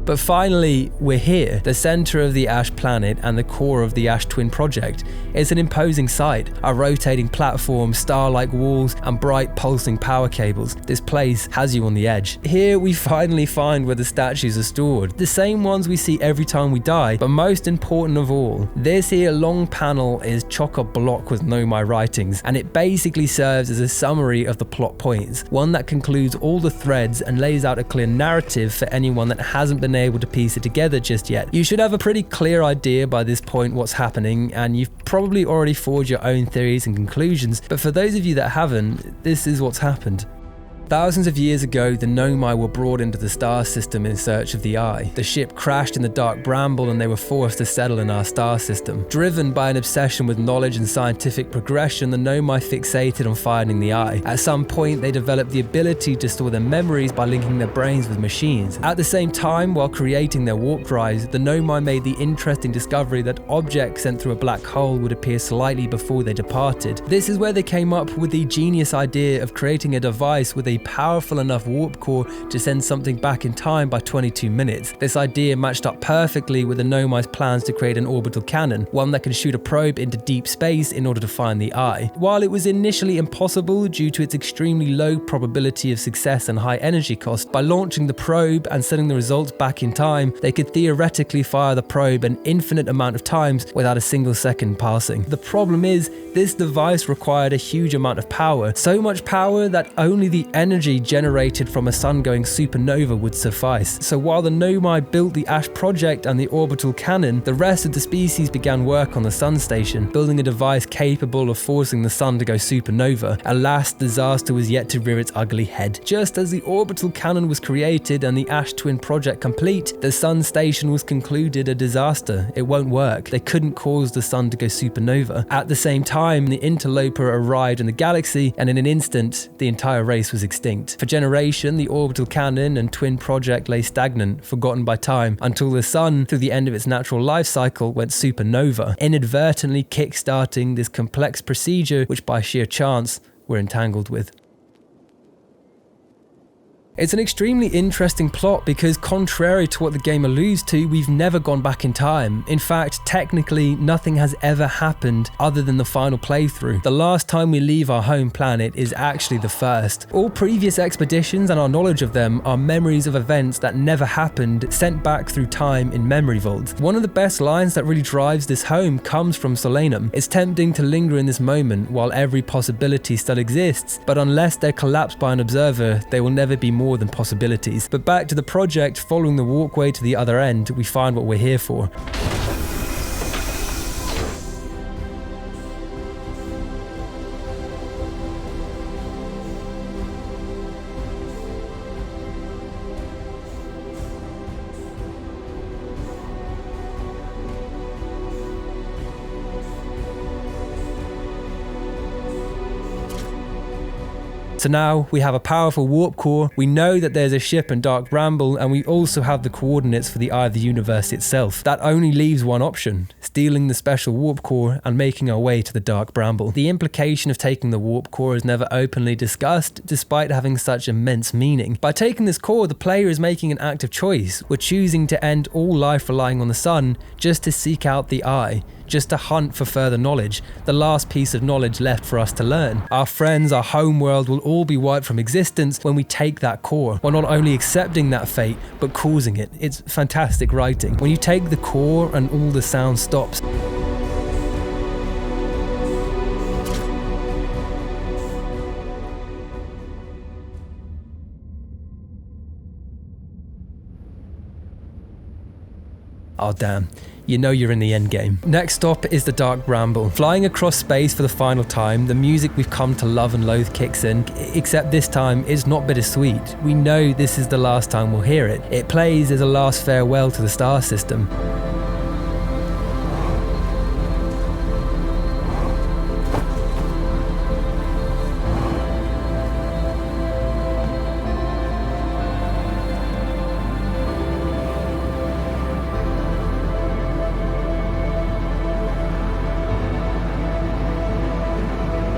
But finally, we're here, the center of the Ash planet and the core of the Ash Twin project. It's an imposing sight, a rotating platform, star-like walls, and bright pulsing power cables. This place has you on the edge. Here we finally find where the statues are stored, the same ones we see every time we die, but most important of all, this here long panel is chock-a-block with Nomai writings, and it basically serves as a summary of the plot points, one that concludes all the threads and lays out a clear narrative for anyone that hasn't been able to piece it together just yet. You should have a pretty clear idea by this point what's happening, and you've probably already forged your own theories and conclusions, but for those of you that haven't, this is what's happened. Thousands of years ago, the Nomai were brought into the star system in search of the Eye. The ship crashed in the dark bramble and they were forced to settle in our star system. Driven by an obsession with knowledge and scientific progression, the Nomai fixated on finding the Eye. At some point, they developed the ability to store their memories by linking their brains with machines. At the same time, while creating their warp drives, the Nomai made the interesting discovery that objects sent through a black hole would appear slightly before they departed. This is where they came up with the genius idea of creating a device with a powerful enough warp core to send something back in time by 22 minutes. This idea matched up perfectly with the Nomai's plans to create an orbital cannon, one that can shoot a probe into deep space in order to find the Eye. While it was initially impossible due to its extremely low probability of success and high energy cost, by launching the probe and sending the results back in time, they could theoretically fire the probe an infinite amount of times without a single second passing. The problem is, this device required a huge amount of power, so much power that only the energy generated from a sun-going supernova would suffice. So while the Nomai built the Ash project and the orbital cannon, the rest of the species began work on the sun station, building a device capable of forcing the sun to go supernova. Alas, disaster was yet to rear its ugly head. Just as the orbital cannon was created and the Ash Twin project complete, the sun station was concluded a disaster. It won't work. They couldn't cause the sun to go supernova. At the same time, the interloper arrived in the galaxy, and in an instant, the entire race was extinct. For generation, the orbital cannon and twin project lay stagnant, forgotten by time, until the sun, through the end of its natural life cycle, went supernova, inadvertently kick-starting this complex procedure which by sheer chance we're entangled with. It's an extremely interesting plot because, contrary to what the game alludes to, we've never gone back in time. In fact, technically, nothing has ever happened other than the final playthrough. The last time we leave our home planet is actually the first. All previous expeditions and our knowledge of them are memories of events that never happened, sent back through time in memory vaults. One of the best lines that really drives this home comes from Solanum. It's tempting to linger in this moment while every possibility still exists, but unless they're collapsed by an observer, they will never be more than possibilities. But back to the project, following the walkway to the other end, we find what we're here for. So now we have a powerful warp core, we know that there's a ship and Dark Bramble, and we also have the coordinates for the Eye of the Universe itself. That only leaves one option: stealing the special warp core and making our way to the Dark Bramble. The implication of taking the warp core is never openly discussed, despite having such immense meaning. By taking this core, the player is making an active choice. We're choosing to end all life relying on the sun just to seek out the Eye, just to hunt for further knowledge, the last piece of knowledge left for us to learn. Our friends, our home world will all be wiped from existence when we take that core, while not only accepting that fate, but causing it. It's fantastic writing. When you take the core and all the sound stops, oh damn, you know you're in the end game. Next stop is the Dark Bramble. Flying across space for the final time, the music we've come to love and loathe kicks in, except this time it's not bittersweet. We know this is the last time we'll hear it. It plays as a last farewell to the star system.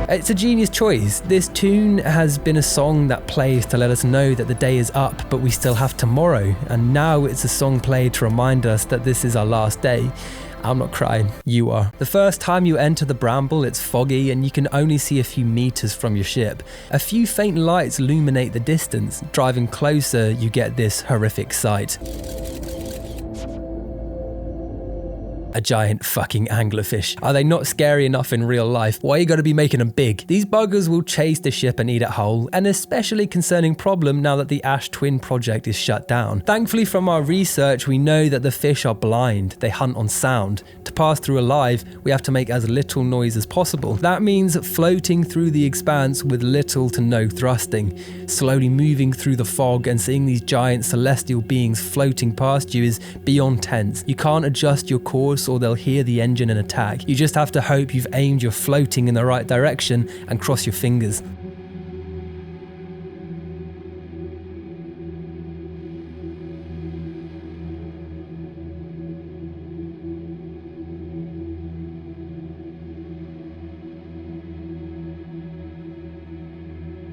It's a genius choice. This tune has been a song that plays to let us know that the day is up, but we still have tomorrow. And now it's a song played to remind us that this is our last day. I'm not crying, you are. The first time you enter the Bramble, it's foggy and you can only see a few meters from your ship. A few faint lights illuminate the distance. Driving closer, you get this horrific sight. A giant fucking anglerfish. Are they not scary enough in real life? Why you gotta be making them big? These buggers will chase the ship and eat it whole, an especially concerning problem now that the Ash Twin project is shut down. Thankfully, from our research, we know that the fish are blind. They hunt on sound. To pass through alive, we have to make as little noise as possible. That means floating through the expanse with little to no thrusting. Slowly moving through the fog and seeing these giant celestial beings floating past you is beyond tense. You can't adjust your course or they'll hear the engine and attack. You just have to hope you've aimed your floating in the right direction and cross your fingers.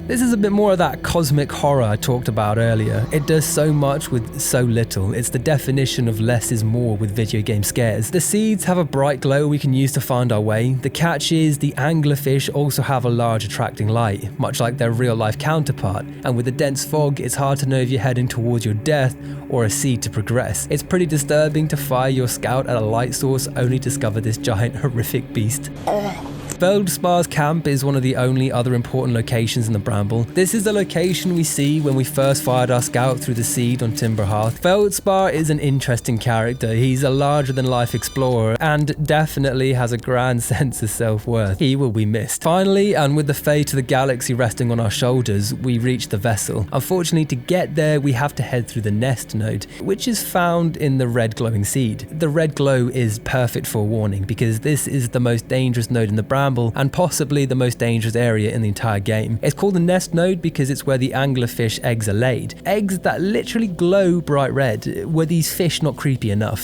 This is a bit more of that cosmic horror I talked about earlier. It does so much with so little. It's the definition of less is more with video game scares. The seeds have a bright glow we can use to find our way. The catch is the anglerfish also have a large attracting light, much like their real life counterpart. And with the dense fog, it's hard to know if you're heading towards your death or a seed to progress. It's pretty disturbing to fire your scout at a light source only to discover this giant horrific beast. Feldspar's camp is one of the only other important locations in the Bramble. This is the location we see when we first fired our scout through the seed on Timber Hearth. Feldspar is an interesting character. He's a larger-than-life explorer and definitely has a grand sense of self-worth. He will be missed. Finally, and with the fate of the galaxy resting on our shoulders, we reach the vessel. Unfortunately, to get there, we have to head through the nest node, which is found in the red glowing seed. The red glow is perfect forewarning because this is the most dangerous node in the Bramble and possibly the most dangerous area in the entire game. It's called the nest node because it's where the anglerfish eggs are laid. Eggs that literally glow bright red. Were these fish not creepy enough?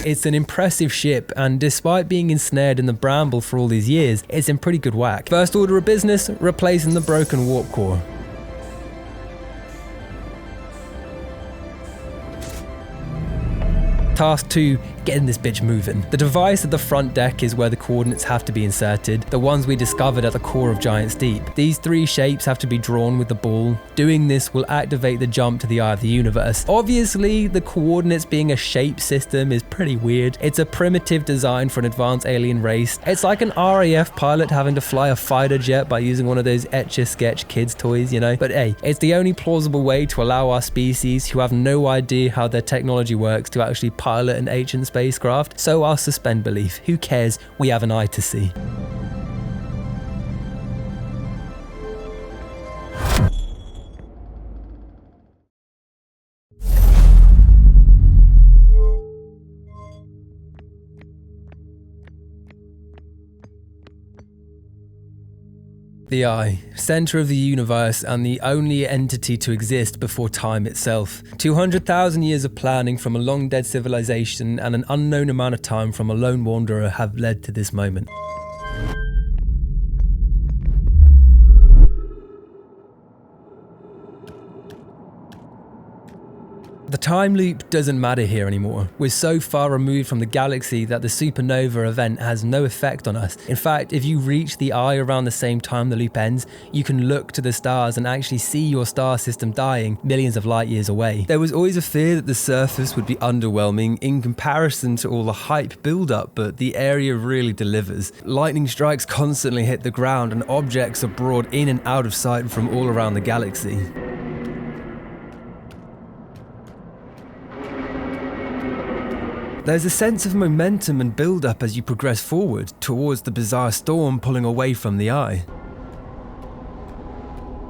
It's an impressive ship, and despite being ensnared in the Bramble for all these years, it's in pretty good whack. First order of business, replacing the broken warp core. Task 2, getting this bitch moving. The device at the front deck is where the coordinates have to be inserted, the ones we discovered at the core of Giant's Deep. These 3 shapes have to be drawn with the ball. Doing this will activate the jump to the eye of the universe. Obviously, the coordinates being a shape system is pretty weird. It's a primitive design for an advanced alien race. It's like an RAF pilot having to fly a fighter jet by using one of those Etch-a-Sketch kids toys, you know? But hey, it's the only plausible way to allow our species, who have no idea how their technology works, to actually pilot an ancient spacecraft, so I'll suspend belief. Who cares? We have an eye to see. The Eye, center of the universe and the only entity to exist before time itself. 200,000 years of planning from a long dead civilization and an unknown amount of time from a lone wanderer have led to this moment. The time loop doesn't matter here anymore. We're so far removed from the galaxy that the supernova event has no effect on us. In fact, if you reach the eye around the same time the loop ends, you can look to the stars and actually see your star system dying millions of light years away. There was always a fear that the surface would be underwhelming in comparison to all the hype build-up, but the area really delivers. Lightning strikes constantly hit the ground and objects are brought in and out of sight from all around the galaxy. There's a sense of momentum and build-up as you progress forward towards the bizarre storm pulling away from the eye.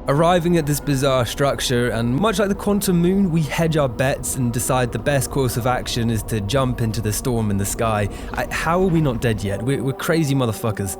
Arriving at this bizarre structure, and much like the quantum moon, we hedge our bets and decide the best course of action is to jump into the storm in the sky. How are we not dead yet? We're crazy motherfuckers.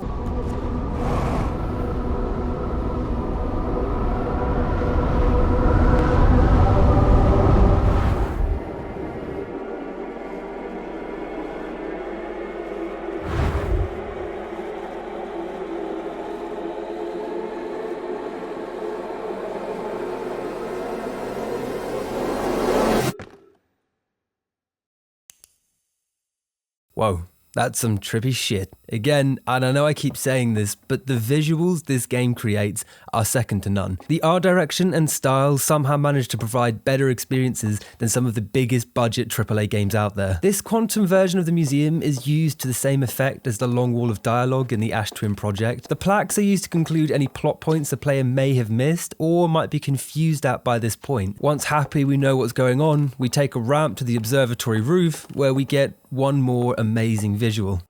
Whoa, that's some trippy shit. Again, and I know I keep saying this, but the visuals this game creates are second to none. The art direction and style somehow manage to provide better experiences than some of the biggest budget AAA games out there. This quantum version of the museum is used to the same effect as the long wall of dialogue in the Ash Twin project. The plaques are used to conclude any plot points the player may have missed or might be confused at by this point. Once happy we know what's going on, we take a ramp to the observatory roof where we get one more amazing visual.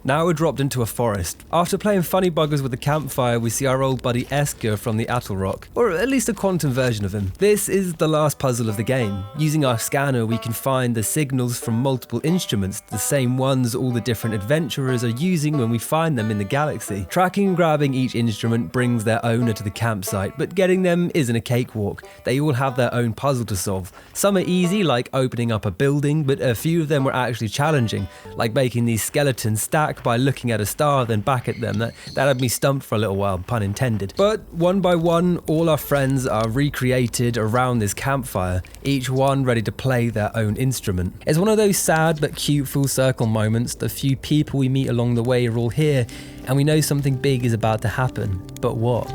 Now we're dropped into a forest. After playing funny buggers with the campfire, we see our old buddy Esker from the Atoll Rock, or at least a quantum version of him. This is the last puzzle of the game. Using our scanner, we can find the signals from multiple instruments, the same ones all the different adventurers are using when we find them in the galaxy. Tracking and grabbing each instrument brings their owner to the campsite, but getting them isn't a cakewalk. They all have their own puzzle to solve. Some are easy, like opening up a building, but a few of them were actually challenging, like making these skeletons stack by looking at a star then back at them. That had me stumped for a little while, pun intended. But one by one, all our friends are recreated around this campfire, each one ready to play their own instrument. It's one of those sad but cute full circle moments. The few people we meet along the way are all here, and we know something big is about to happen. But what?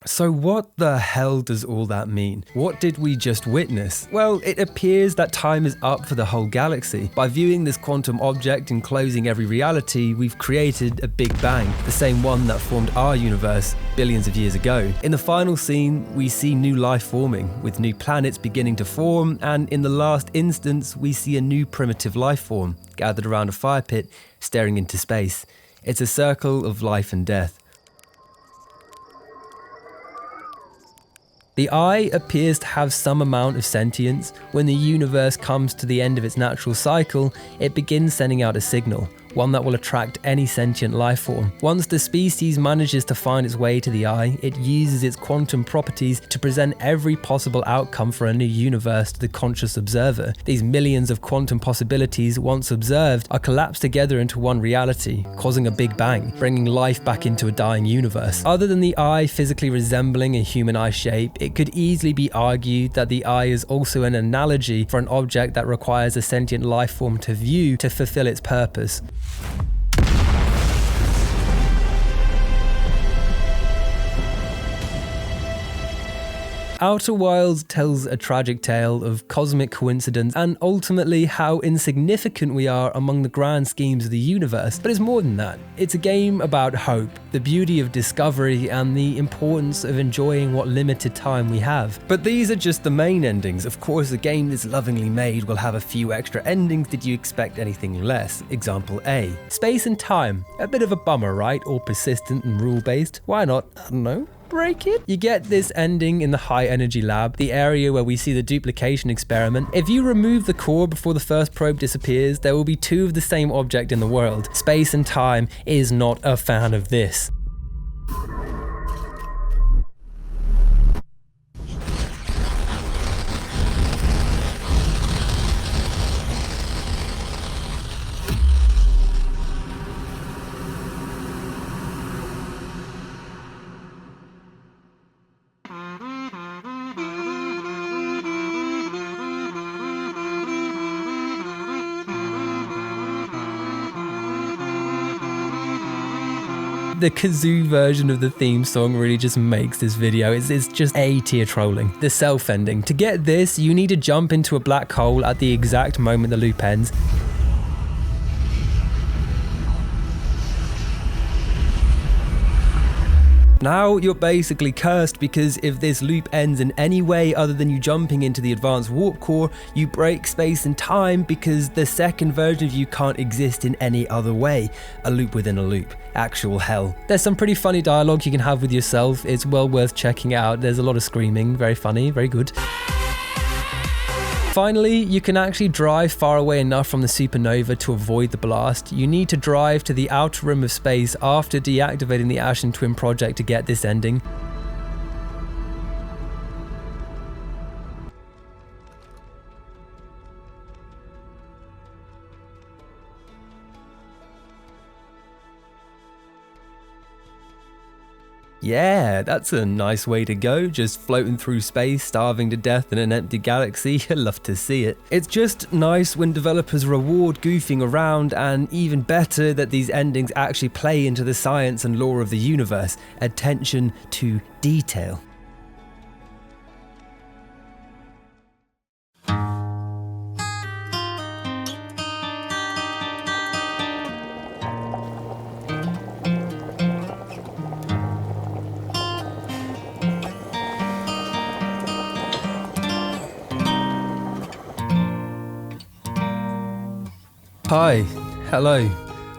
So what the hell does all that mean? What did we just witness? Well, it appears that time is up for the whole galaxy. By viewing this quantum object and closing every reality, we've created a Big Bang, the same one that formed our universe billions of years ago. In the final scene, we see new life forming, with new planets beginning to form, and in the last instance, we see a new primitive life form, gathered around a fire pit, staring into space. It's a circle of life and death. The eye appears to have some amount of sentience. When the universe comes to the end of its natural cycle, it begins sending out a signal, one that will attract any sentient life form. Once the species manages to find its way to the eye, it uses its quantum properties to present every possible outcome for a new universe to the conscious observer. These millions of quantum possibilities, once observed, are collapsed together into one reality, causing a Big Bang, bringing life back into a dying universe. Other than the eye physically resembling a human eye shape, it could easily be argued that the eye is also an analogy for an object that requires a sentient life form to view to fulfill its purpose. Outer Wilds tells a tragic tale of cosmic coincidence and ultimately how insignificant we are among the grand schemes of the universe. But it's more than that. It's a game about hope, the beauty of discovery, and the importance of enjoying what limited time we have. But these are just the main endings. Of course, a game that's lovingly made will have a few extra endings. Did you expect anything less? Example A. Space and time. A bit of a bummer, right? All persistent and rule-based. Why not? I don't know. Break it. You get this ending in the high energy lab, the area where we see the duplication experiment. If you remove the core before the first probe disappears, there will be two of the same object in the world. Space and time is not a fan of this. The kazoo version of the theme song really just makes this video. It's just A-tier trolling. The self-ending. To get this, you need to jump into a black hole at the exact moment the loop ends. Now you're basically cursed, because if this loop ends in any way other than you jumping into the advanced warp core, you break space and time, because the second version of you can't exist in any other way. A loop within a loop. Actual hell. There's some pretty funny dialogue you can have with yourself. It's well worth checking out. There's a lot of screaming. Very funny. Very good. Finally, you can actually drive far away enough from the supernova to avoid the blast. You need to drive to the outer rim of space after deactivating the Ashen Twin project to get this ending. Yeah, that's a nice way to go, just floating through space, starving to death in an empty galaxy. I love to see it. It's just nice when developers reward goofing around, and even better that these endings actually play into the science and lore of the universe. Attention to detail. Hi, hello,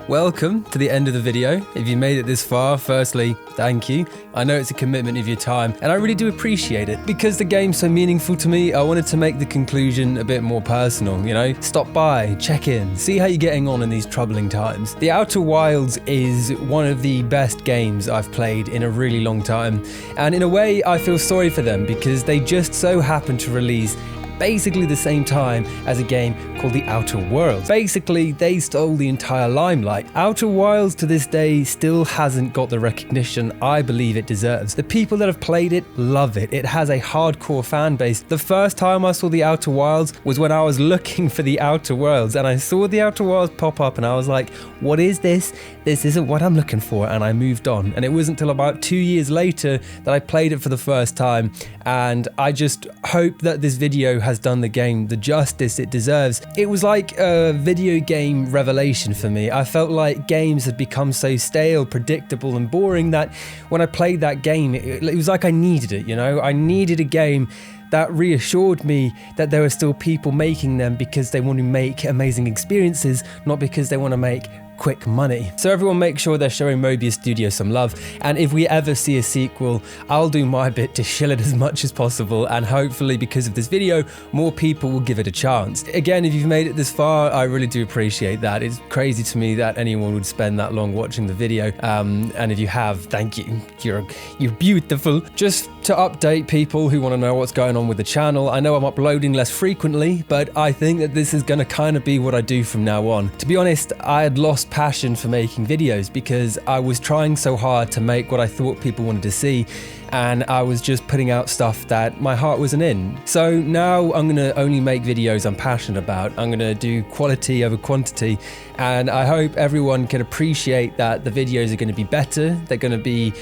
welcome to the end of the video. If you made it this far, firstly, thank you. I know it's a commitment of your time, and I really do appreciate it. Because the game's so meaningful to me, I wanted to make the conclusion a bit more personal, you know? Stop by, check in, see how you're getting on in these troubling times. The Outer Wilds is one of the best games I've played in a really long time, and in a way, I feel sorry for them because they just so happen to release basically the same time as a game called the Outer Worlds. Basically, they stole the entire limelight. Outer Wilds to this day still hasn't got the recognition I believe it deserves. The people that have played it love it. It has a hardcore fan base. The first time I saw the Outer Wilds was when I was looking for the Outer Worlds, and I saw the Outer Worlds pop up and I was like, what is this? This isn't what I'm looking for, and I moved on. And it wasn't until about 2 years later that I played it for the first time, and I just hope that this video has done the game the justice it deserves. It was like a video game revelation for me. I felt like games had become so stale, predictable, and boring that when I played that game, it was like I needed it, you know? I needed a game that reassured me that there are still people making them because they want to make amazing experiences, not because they want to make quick money. So everyone make sure they're showing Mobius Studio some love, and if we ever see a sequel, I'll do my bit to shill it as much as possible, and hopefully because of this video, more people will give it a chance. Again, if you've made it this far, I really do appreciate that. It's crazy to me that anyone would spend that long watching the video, and if you have, thank you. You're beautiful. Just to update people who want to know what's going on with the channel, I know I'm uploading less frequently, but I think that this is going to kind of be what I do from now on. To be honest, I had lost passion for making videos because I was trying so hard to make what I thought people wanted to see, and I was just putting out stuff that my heart wasn't in. So now I'm going to only make videos I'm passionate about. I'm going to do quality over quantity, and I hope everyone can appreciate that the videos are going to be better, they're going to be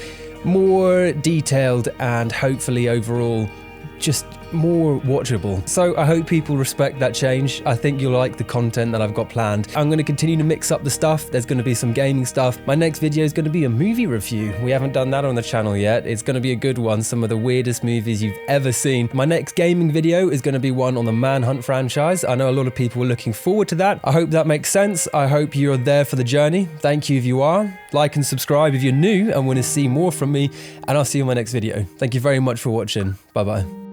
more detailed, and hopefully overall just more watchable. So I hope people respect that change. I think you'll like the content that I've got planned. I'm going to continue to mix up the stuff. There's going to be some gaming stuff. My next video is going to be a movie review. We haven't done that on the channel yet. It's going to be a good one. Some of the weirdest movies you've ever seen. My next gaming video is going to be one on the Manhunt franchise. I know a lot of people are looking forward to that. I hope that makes sense. I hope you're there for the journey. Thank you if you are. Like and subscribe if you're new and want to see more from me, and I'll see you in my next video. Thank you very much for watching. Bye bye.